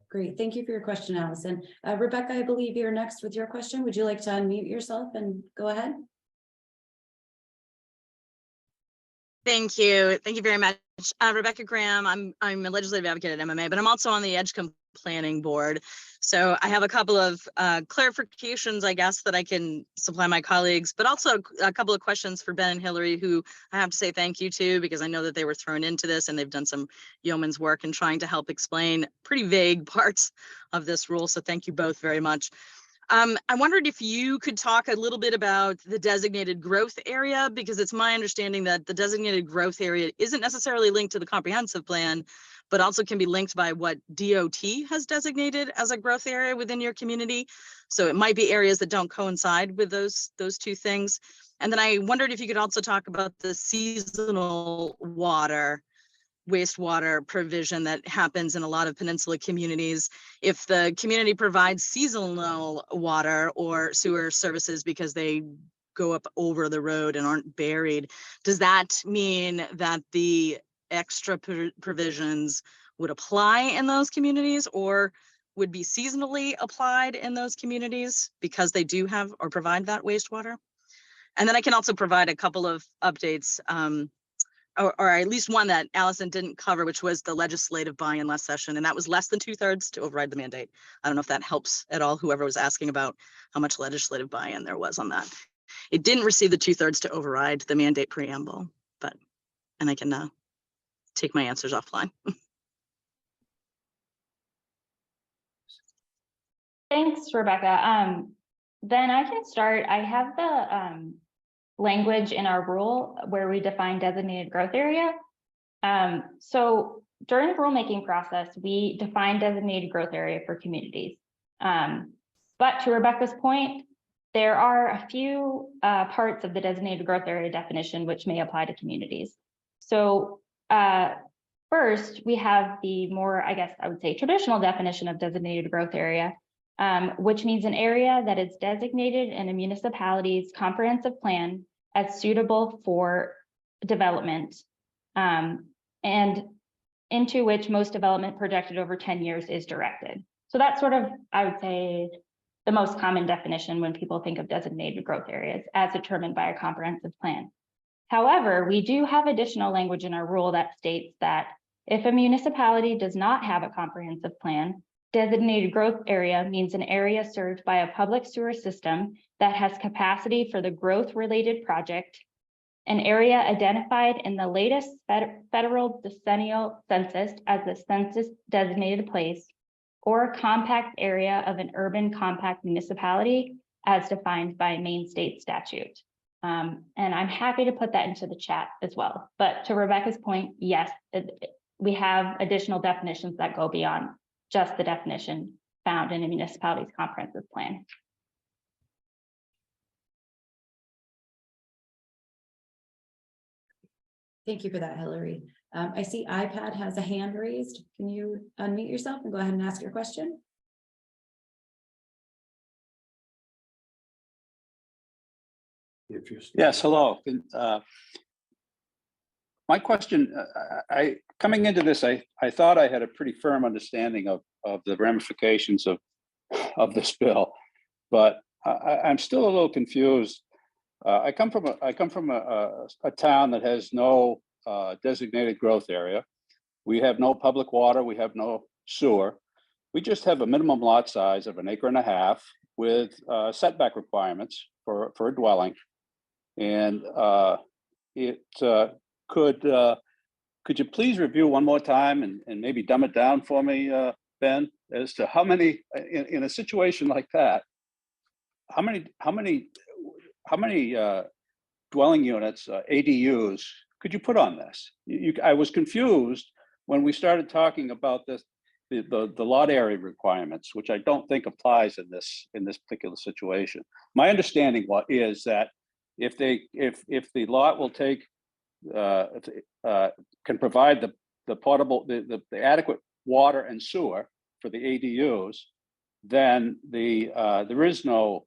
Great. Thank you for your question, Allison. Rebecca, I believe you're next with your question. Would you like to unmute yourself and go ahead? Thank you. Thank you very much. Rebecca Graham, I'm a legislative advocate at MMA, but I'm also on the Edgecombe Planning Board. So I have a couple of clarifications, I guess, that I can supply my colleagues, but also a couple of questions for Ben and Hilary, who I have to say thank you to, because I know that they were thrown into this and they've done some yeoman's work in trying to help explain pretty vague parts of this rule. So thank you both very much. I wondered if you could talk a little bit about the designated growth area, because it's my understanding that the designated growth area isn't necessarily linked to the comprehensive plan, but also can be linked by what DOT has designated as a growth area within your community. So it might be areas that don't coincide with those two things. And then I wondered if you could also talk about the seasonal wastewater provision that happens in a lot of peninsula communities. If the community provides seasonal water or sewer services because they go up over the road and aren't buried, does that mean that the extra provisions would apply in those communities, or would be seasonally applied in those communities because they do have or provide that wastewater? And then I can also provide a couple of updates, or at least one that Allison didn't cover, which was the legislative buy-in last session, and that was less than 2/3 to override the mandate. I don't know if that helps at all, whoever was asking about how much legislative buy-in there was on that. It didn't receive the 2/3 to override the mandate preamble, and I can take my answers offline. Thanks, Rebecca. Then I can start. I have the language in our rule where we define designated growth area. So during the rulemaking process, we define designated growth area for communities. But to Rebecca's point, there are a few parts of the designated growth area definition which may apply to communities. So first, we have the more, I guess I would say, traditional definition of designated growth area, which means an area that is designated in a municipality's comprehensive plan as suitable for development, and into which most development projected over 10 years is directed. So that's sort of, I would say, the most common definition when people think of designated growth areas as determined by a comprehensive plan. However, we do have additional language in our rule that states that if a municipality does not have a comprehensive plan, designated growth area means an area served by a public sewer system that has capacity for the growth-related project, an area identified in the latest federal decennial census as the census-designated place, or a compact area of an urban compact municipality as defined by Maine state statute. And I'm happy to put that into the chat as well. But to Rebecca's point, yes, we have additional definitions that go beyond just the definition found in a municipality's comprehensive plan. Thank you for that, Hilary. I see iPad has a hand raised. Can you unmute yourself and go ahead and ask your question? Yes, hello. My question, coming into this, I thought I had a pretty firm understanding of the ramifications of this bill, but I'm still a little confused. I come from a town that has no designated growth area. We have no public water. We have no sewer. We just have a minimum lot size of 1.5 acres with setback requirements for a dwelling. And could you please review one more time and maybe dumb it down for me, Ben, as to how many in a situation like that, how many dwelling units, ADUs, could you put on this? I was confused when we started talking about this, the lot area requirements, which I don't think applies in this particular situation. My understanding is that if the lot will take can provide the potable the adequate water and sewer for the ADUs, then there is no,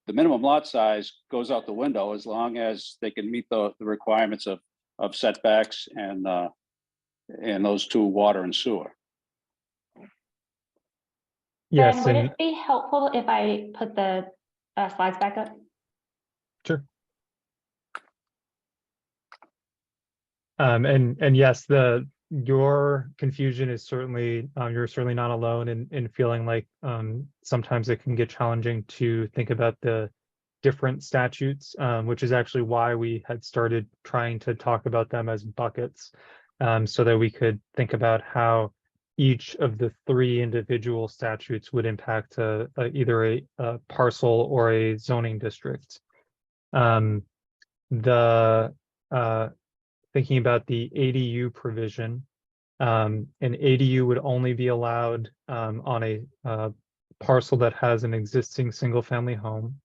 the minimum lot size goes out the window as long as they can meet the requirements of setbacks and those two, water and sewer. Yes, Ben, would and it be helpful if I put the slides back up? sure. And yes, your confusion is certainly, you're certainly not alone in feeling like sometimes it can get challenging to think about the different statutes, which is actually why we had started trying to talk about them as buckets, so that we could think about how each of the three individual statutes would impact either a parcel or a zoning district. Thinking about the ADU provision, an ADU would only be allowed on a parcel that has an existing single-family home.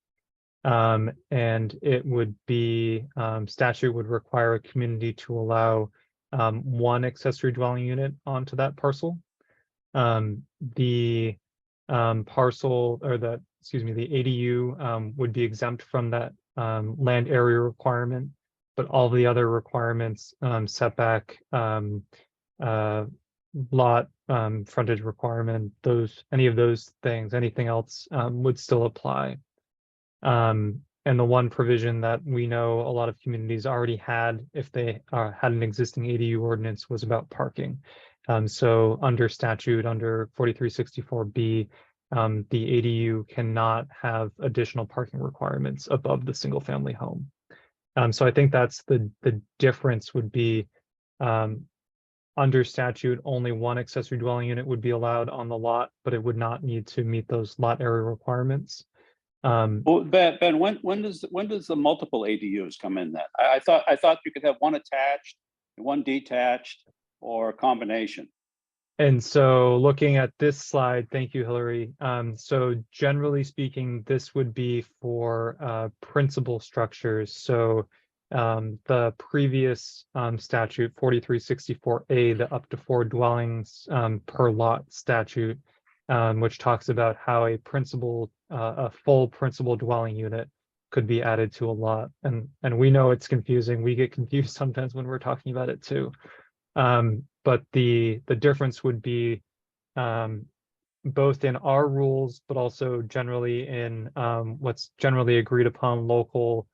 And it would be, statute would require a community to allow one accessory dwelling unit onto that parcel. The parcel, or the, excuse me, the ADU would be exempt from that land area requirement, but all the other requirements, setback, lot frontage requirement, any of those things, anything else would still apply. And the one provision that we know a lot of communities already had, if they had an existing ADU ordinance, was about parking. So under statute, under 4364B, the ADU cannot have additional parking requirements above the single family home. So I think that's the difference would be, under statute, only one accessory dwelling unit would be allowed on the lot, but it would not need to meet those lot area requirements. Well, Ben, when does the multiple ADUs come in then? I thought you could have one attached, one detached, or a combination. And so looking at this slide, thank you, Hilary. So generally speaking, this would be for principal structures. So the previous statute 4364A, the up to 4 dwellings per lot statute, which talks about how a full principal dwelling unit could be added to a lot. And we know it's confusing. We get confused sometimes when we're talking about it too. But the difference would be both in our rules, but also generally in what's generally agreed upon local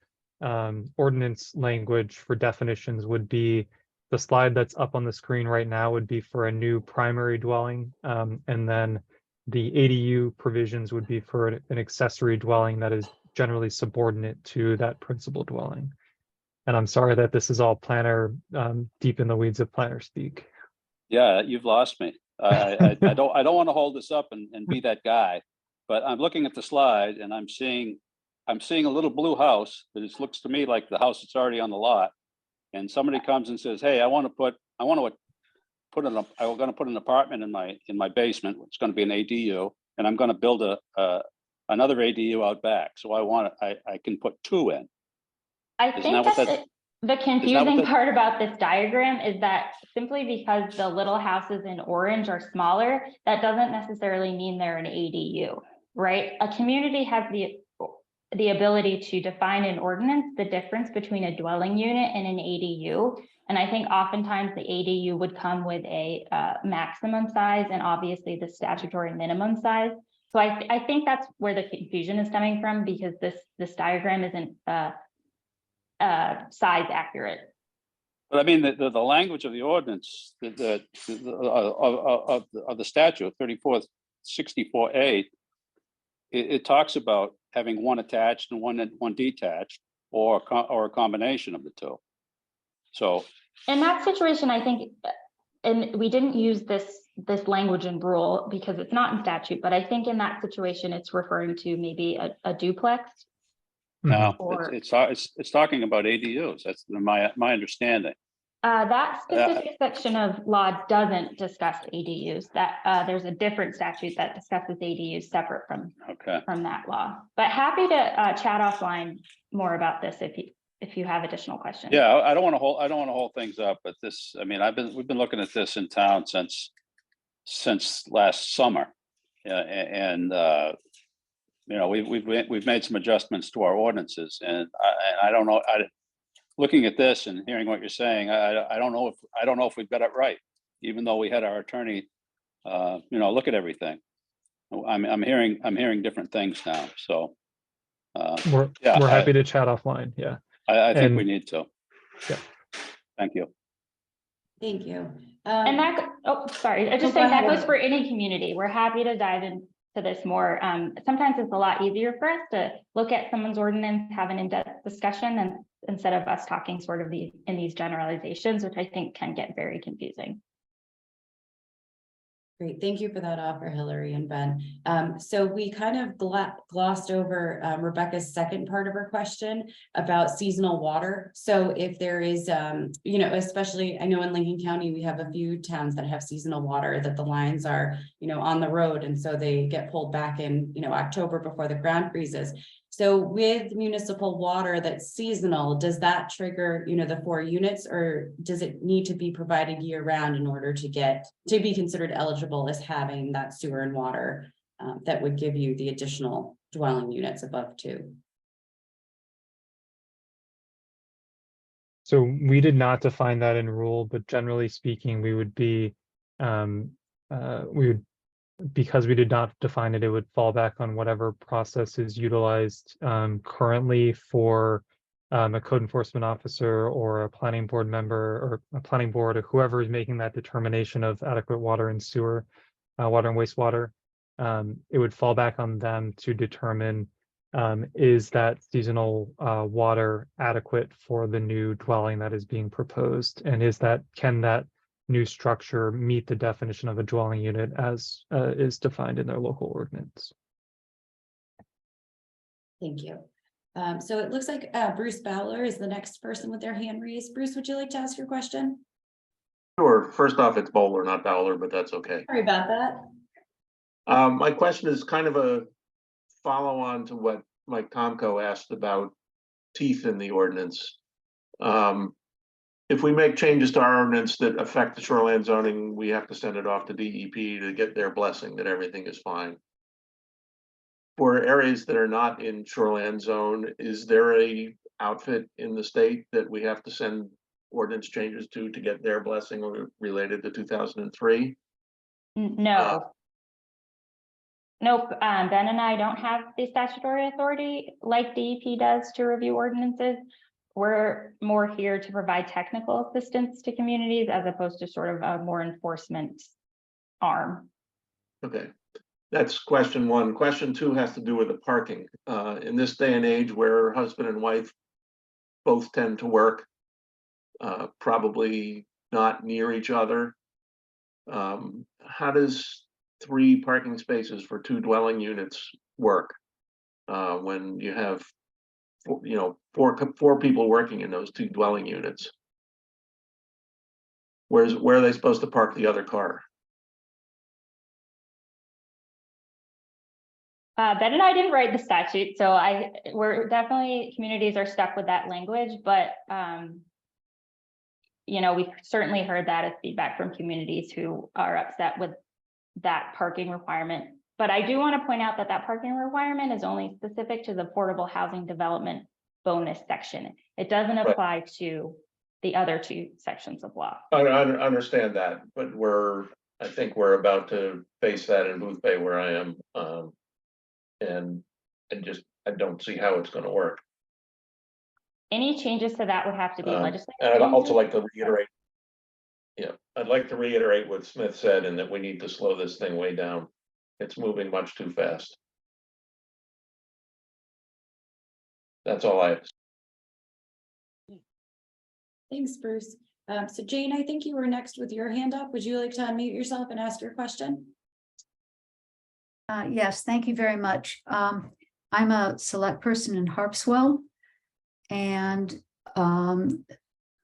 ordinance language for definitions would be, the slide that's up on the screen right now would be for a new primary dwelling. And then the ADU provisions would be for an accessory dwelling that is generally subordinate to that principal dwelling. And I'm sorry that this is all planner, deep in the weeds of planner speak. Yeah, you've lost me. I don't want to hold this up and be that guy, but I'm looking at the slide and I'm seeing a little blue house that looks to me like the house that's already on the lot. And somebody comes and says, "Hey, I'm going to put an apartment in my basement. It's going to be an ADU, and I'm going to build another ADU out back. So I can put 2 in." I think that the confusing part about this diagram is that simply because the little houses in orange are smaller, that doesn't necessarily mean they're an ADU, right? A community has the ability to define in ordinance the difference between a dwelling unit and an ADU. And I think oftentimes the ADU would come with a maximum size and obviously the statutory minimum size. So I think that's where the confusion is coming from, because this diagram isn't size accurate. But I mean, the language of the ordinance, of the statute 3464A, it talks about having one attached and one detached, or a combination of the two. So in that situation, I think, and we didn't use this language in rule because it's not in statute, but I think in that situation, it's referring to maybe a duplex. No, Or- it's talking about ADUs. That's my understanding. That specific section of law doesn't discuss ADUs. That there's a different statute that discusses ADUs separate from Okay. that law. But happy to chat offline more about this if you have additional questions. Yeah, I don't want to hold things up, but this, I mean, we've been looking at this in town since last summer. And you know, we've made some adjustments to our ordinances, and I don't know, looking at this and hearing what you're saying, I don't know if we've got it right, even though we had our attorney, you know, look at everything. I'm hearing different things now, so. We're happy to chat offline. Yeah. I think we And- need to. Yeah. Thank you. Thank you. And that, sorry, I just go think that ahead. goes for any community. We're happy to dive into this more. Sometimes it's a lot easier for us to look at someone's ordinance, have an in-depth discussion, and instead of us talking sort of in these generalizations, which I think can get very confusing. Great, thank you for that offer, Hillary and Ben. So we kind of glossed over Rebecca's second part of her question about seasonal water. So if there is, you know, especially I know in Lincoln County, we have a few towns that have seasonal water that the lines are, you know, on the road. And so they get pulled back in, you know, October before the ground freezes. So with municipal water that's seasonal, does that trigger, you know, the 4 units, or does it need to be provided year round in order to be considered eligible as having that sewer and water that would give you the additional dwelling units above 2? So we did not define that in rule, but generally speaking, we would be, because we did not define it, it would fall back on whatever process is utilized currently for a code enforcement officer or a planning board member or a planning board or whoever is making that determination of adequate water and sewer, water and wastewater. It would fall back on them to determine is that seasonal water adequate for the new dwelling that is being proposed, and can that new structure meet the definition of a dwelling unit as is defined in their local ordinance. Thank you. So it looks like Bruce Bowler is the next person with their hand raised. Bruce, would you like to ask your question? Sure. First off, it's Bowler, not Bowler, but that's okay. Sorry about that. My question is kind of a follow-on to what Mike Tomko asked about teeth in the ordinance. If we make changes to our ordinance that affect the shoreline zoning, we have to send it off to DEP to get their blessing that everything is fine. For areas that are not in shoreline zone, is there a outfit in the state that we have to send ordinance changes to get their blessing related to 2003? No. Nope. Ben and I don't have the statutory authority like DEP does to review ordinances. We're more here to provide technical assistance to communities as opposed to sort of a more enforcement arm. Okay, that's question one. Question two has to do with the parking. In this day and age where husband and wife both tend to work, probably not near each other, how does 3 parking spaces for 2 dwelling units work when you have, you know, four people working in those 2 dwelling units? Where are they supposed to park the other car? Ben and I didn't write the statute, so we're definitely, communities are stuck with that language, but you know, we've certainly heard that as feedback from communities who are upset with that parking requirement. But I do want to point out that that parking requirement is only specific to the affordable housing development bonus section. It doesn't apply to the other 2 sections of law. I understand that, but I think we're about to face that in Booth Bay where I am. And I don't see how it's going to work. Any changes to that would have to be legislative. And I'd also like to reiterate, I'd like to reiterate what Smith said, and that we need to slow this thing way down. It's moving much too fast. That's all I have to say. Thanks, Bruce. So Jane, I think you were next with your hand up. Would you like to unmute yourself and ask your question? Yes, thank you very much. I'm a select person in Harpswell. And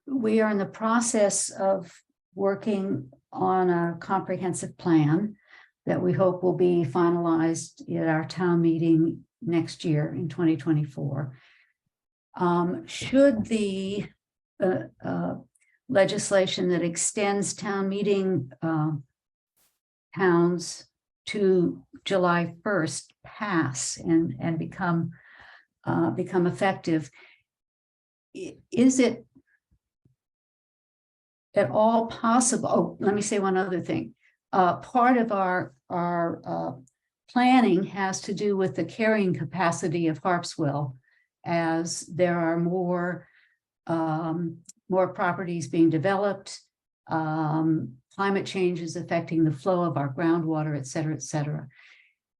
we are in the process of working on a comprehensive plan that we hope will be finalized at our town meeting next year in 2024. Should the legislation that extends town meeting towns to July 1st pass and become effective, is it at all possible? Oh, let me say one other thing. Part of our planning has to do with the carrying capacity of Harpswell, as there are more properties being developed. Climate change is affecting the flow of our groundwater, et cetera, et cetera.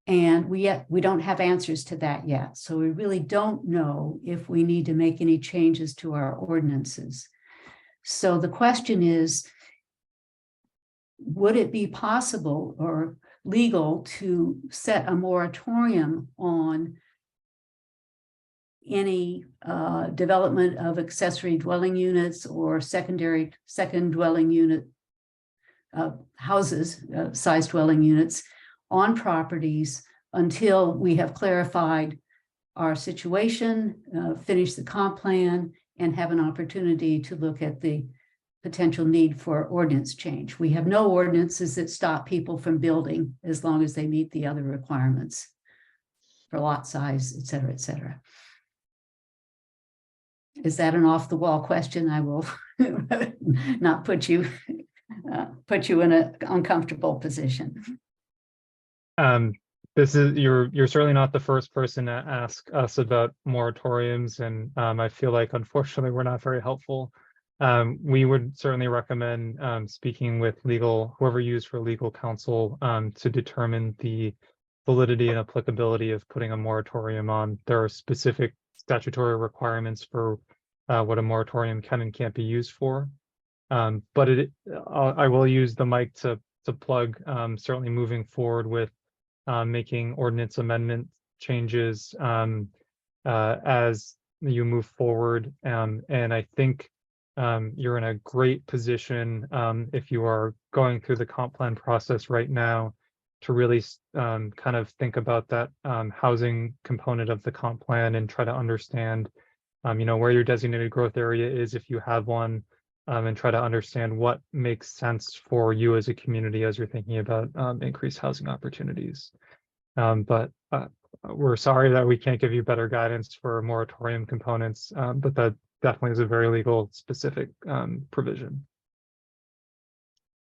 And we don't have answers to that yet. So we really don't know if we need to make any changes to our ordinances. So the question is, would it be possible or legal to set a moratorium on any development of accessory dwelling units or second dwelling unit houses, size dwelling units on properties until we have clarified our situation, finish the comp plan, and have an opportunity to look at the potential need for ordinance change. We have no ordinances that stop people from building as long as they meet the other requirements for lot size, et cetera, et cetera. Is that an off-the-wall question? I will not put you in an uncomfortable position. You're certainly not the first person to ask us about moratoriums, and I feel like unfortunately we're not very helpful. We would certainly recommend speaking with whoever you use for legal counsel to determine the validity and applicability of putting a moratorium on. There are specific statutory requirements for what a moratorium can and can't be used for. But I will use the mic to plug certainly moving forward with making ordinance amendment changes as you move forward. And I think you're in a great position if you are going through the comp plan process right now to really kind of think about that housing component of the comp plan and try to understand where your designated growth area is if you have one, and try to understand what makes sense for you as a community as you're thinking about increased housing opportunities. But we're sorry that we can't give you better guidance for moratorium components, but that definitely is a very legal specific provision.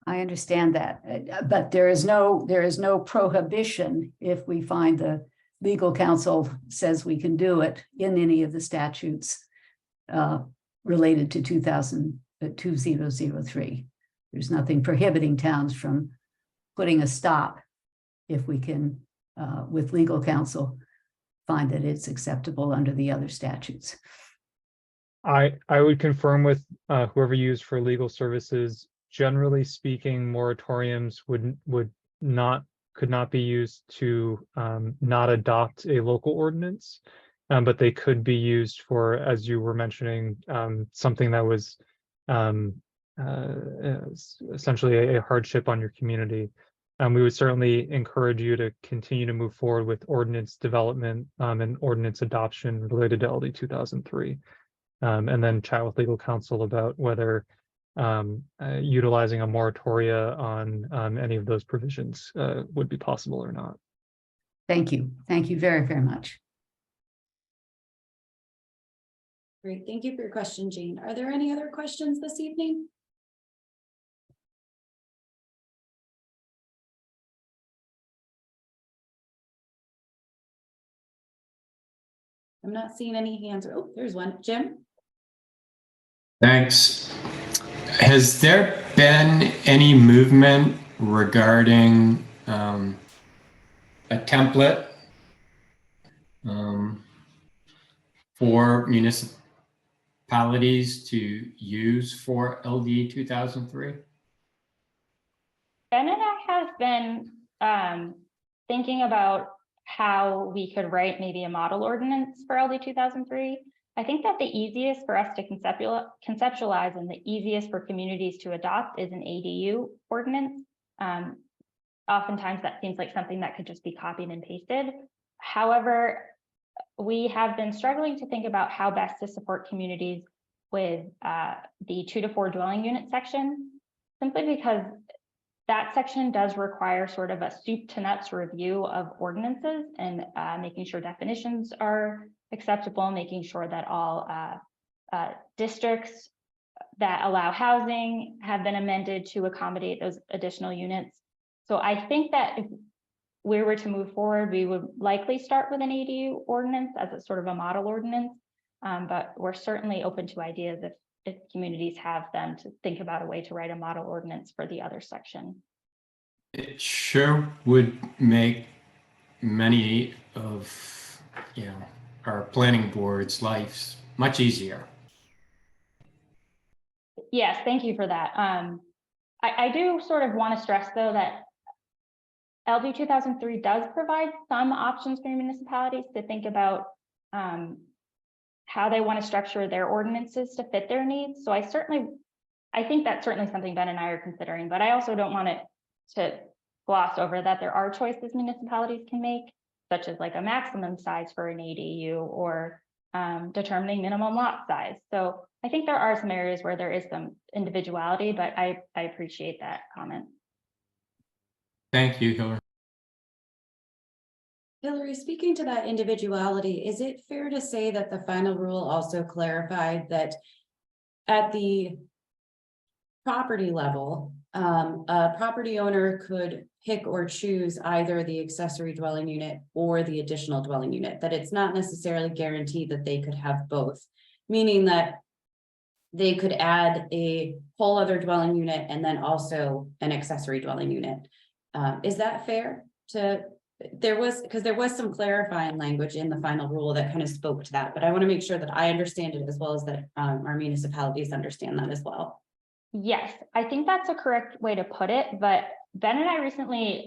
I understand that, but there is no prohibition if we find the legal counsel says we can do it in any of the statutes related to 2003. There's nothing prohibiting towns from putting a stop if we can, with legal counsel, find that it's acceptable under the other statutes. I would confirm with whoever you use for legal services. Generally speaking, moratoriums could not be used to not adopt a local ordinance, but they could be used for, as you were mentioning, something that was essentially a hardship on your community. We would certainly encourage you to continue to move forward with ordinance development and ordinance adoption related to LD 2003, and then chat with legal counsel about whether utilizing a moratoria on any of those provisions would be possible or not. Thank you. Thank you very, very much. Great. Thank you for your question, Jane. Are there any other questions this evening? I'm not seeing any hands. Oh, there's one. Jim? Thanks. Has there been any movement regarding a template for municipalities to use for LD 2003? Ben and I have been thinking about how we could write maybe a model ordinance for LD 2003. I think that the easiest for us to conceptualize and the easiest for communities to adopt is an ADU ordinance. Oftentimes that seems like something that could just be copied and pasted. However, we have been struggling to think about how best to support communities with the 2 to 4 dwelling unit section, simply because that section does require sort of a soup to nuts review of ordinances and making sure definitions are acceptable, making sure that all districts that allow housing have been amended to accommodate those additional units. So I think that if we were to move forward, we would likely start with an ADU ordinance as a sort of a model ordinance, but we're certainly open to ideas if communities have them to think about a way to write a model ordinance for the other section. It sure would make many of, our planning board's lives much easier. Yes, thank you for that. I do sort of want to stress, though, that LD 2003 does provide some options for municipalities to think about how they want to structure their ordinances to fit their needs. So I think that's certainly something Ben and I are considering, but I also don't want it to gloss over that there are choices municipalities can make, such as like a maximum size for an ADU or determining minimum lot size. So I think there are some areas where there is some individuality, but I appreciate that comment. Thank you, Hillary. Hillary, speaking to that individuality, is it fair to say that the final rule also clarified that at the property level, a property owner could pick or choose either the accessory dwelling unit or the additional dwelling unit, that it's not necessarily guaranteed that they could have both, meaning that they could add a whole other dwelling unit and then also an accessory dwelling unit. Is that fair to? Because there was some clarifying language in the final rule that kind of spoke to that, but I want to make sure that I understand it as well as that our municipalities understand that as well. Yes, I think that's a correct way to put it, but Ben and I recently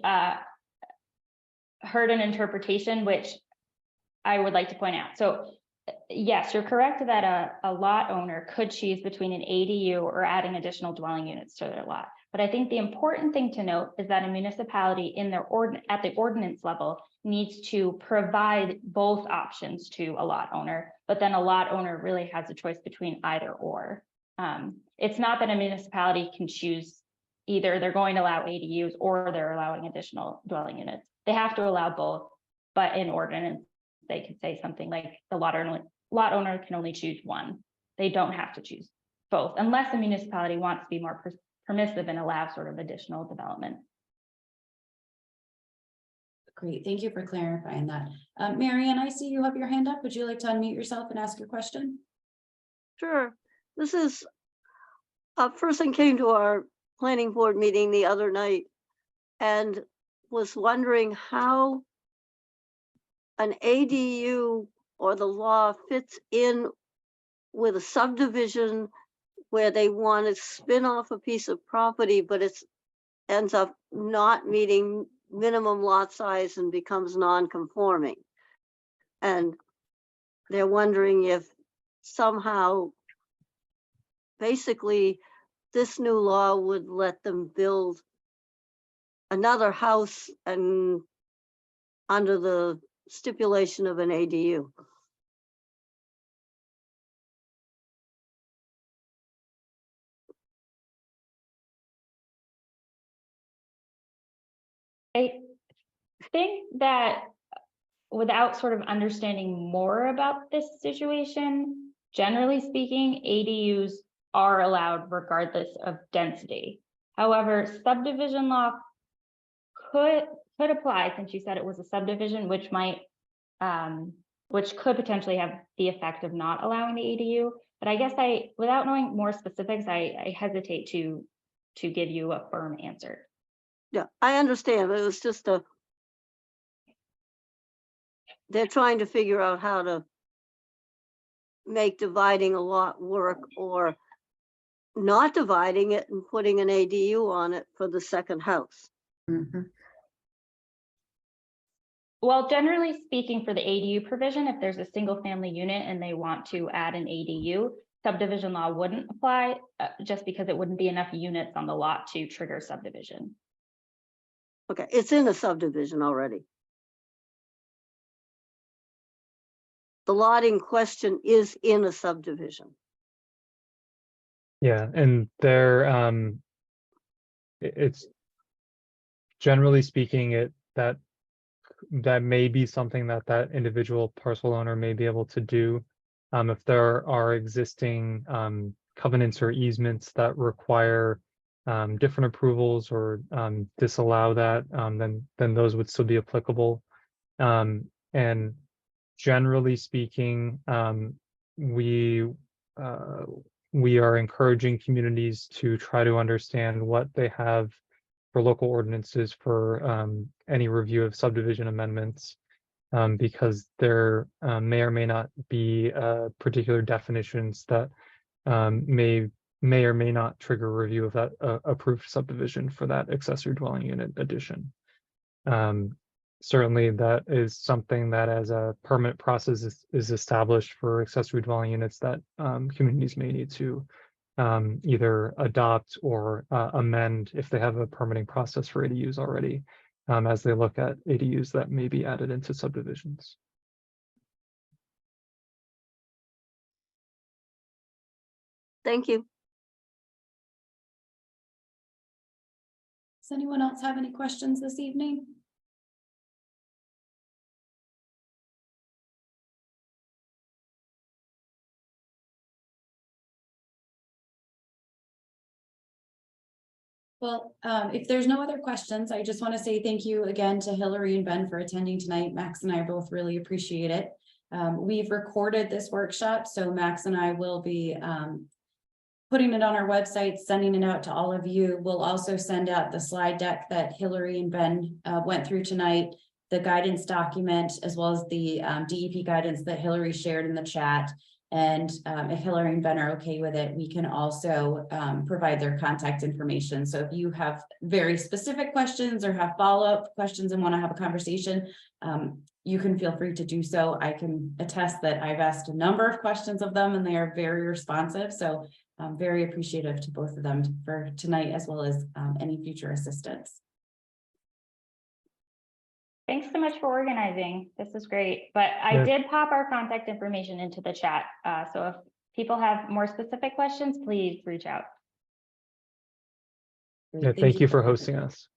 heard an interpretation which I would like to point out. So yes, you're correct that a lot owner could choose between an ADU or adding additional dwelling units to their lot. But I think the important thing to note is that a municipality in their at the ordinance level needs to provide both options to a lot owner, but then a lot owner really has a choice between either or. It's not that a municipality can choose either they're going to allow ADUs or they're allowing additional dwelling units. They have to allow both, but in ordinance, they could say something like the lot owner can only choose one. They don't have to choose both unless the municipality wants to be more permissive and allow sort of additional development. Great, thank you for clarifying that. Marianne, I see you have your hand up. Would you like to unmute yourself and ask your question? Sure. This is a person came to our planning board meeting the other night and was wondering how an ADU or the law fits in with a subdivision where they want to spin off a piece of property, but it ends up not meeting minimum lot size and becomes non-conforming. And they're wondering if somehow, basically, this new law would let them build another house and under the stipulation of an ADU. I think that without sort of understanding more about this situation, generally speaking, ADUs are allowed regardless of density. However, subdivision law could apply, since you said it was a subdivision, which could potentially have the effect of not allowing the ADU. But I guess without knowing more specifics, I hesitate to give you a firm answer. Yeah, I understand, but it was just they're trying to figure out how to make dividing a lot work or not dividing it and putting an ADU on it for the second house. Mhm. Well, generally speaking, for the ADU provision, if there's a single family unit and they want to add an ADU, subdivision law wouldn't apply, just because it wouldn't be enough units on the lot to trigger subdivision. Okay, it's in a subdivision already. The lot in question is in a subdivision. Yeah, and there, it's generally speaking, that may be something that individual parcel owner may be able to do. If there are existing covenants or easements that require different approvals or disallow that, then those would still be applicable. And generally speaking, we are encouraging communities to try to understand what they have for local ordinances for any review of subdivision amendments, because there may or may not be particular definitions that may or may not trigger review of that approved subdivision for that accessory dwelling unit addition. Certainly, that is something that, as a permanent process is established for accessory dwelling units, that communities may need to either adopt or amend if they have a permitting process for ADUs already, as they look at ADUs that may be added into subdivisions. Thank you. Does anyone else have any questions this evening? Well, if there's no other questions, I just want to say thank you again to Hilary and Ben for attending tonight. Max and I both really appreciate it. We've recorded this workshop, so Max and I will be putting it on our website, sending it out to all of you. We'll also send out the slide deck that Hilary and Ben went through tonight, the guidance document, as well as the DEP guidance that Hilary shared in the chat. And if Hilary and Ben are okay with it, we can also provide their contact information. So if you have very specific questions or have follow-up questions and want to have a conversation, you can feel free to do so. I can attest that I've asked a number of questions of them and they are very responsive. So I'm very appreciative to both of them for tonight, as well as any future assistance. Thanks so much for organizing. This is great. But I did pop our contact information into the chat. So if people have more specific questions, please reach out. Yeah, thank you for hosting us.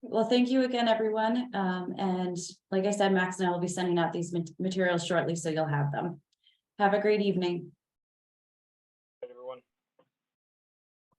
Well, thank you again, everyone. And like I said, Max and I will be sending out these materials shortly, so you'll have them. Have a great evening.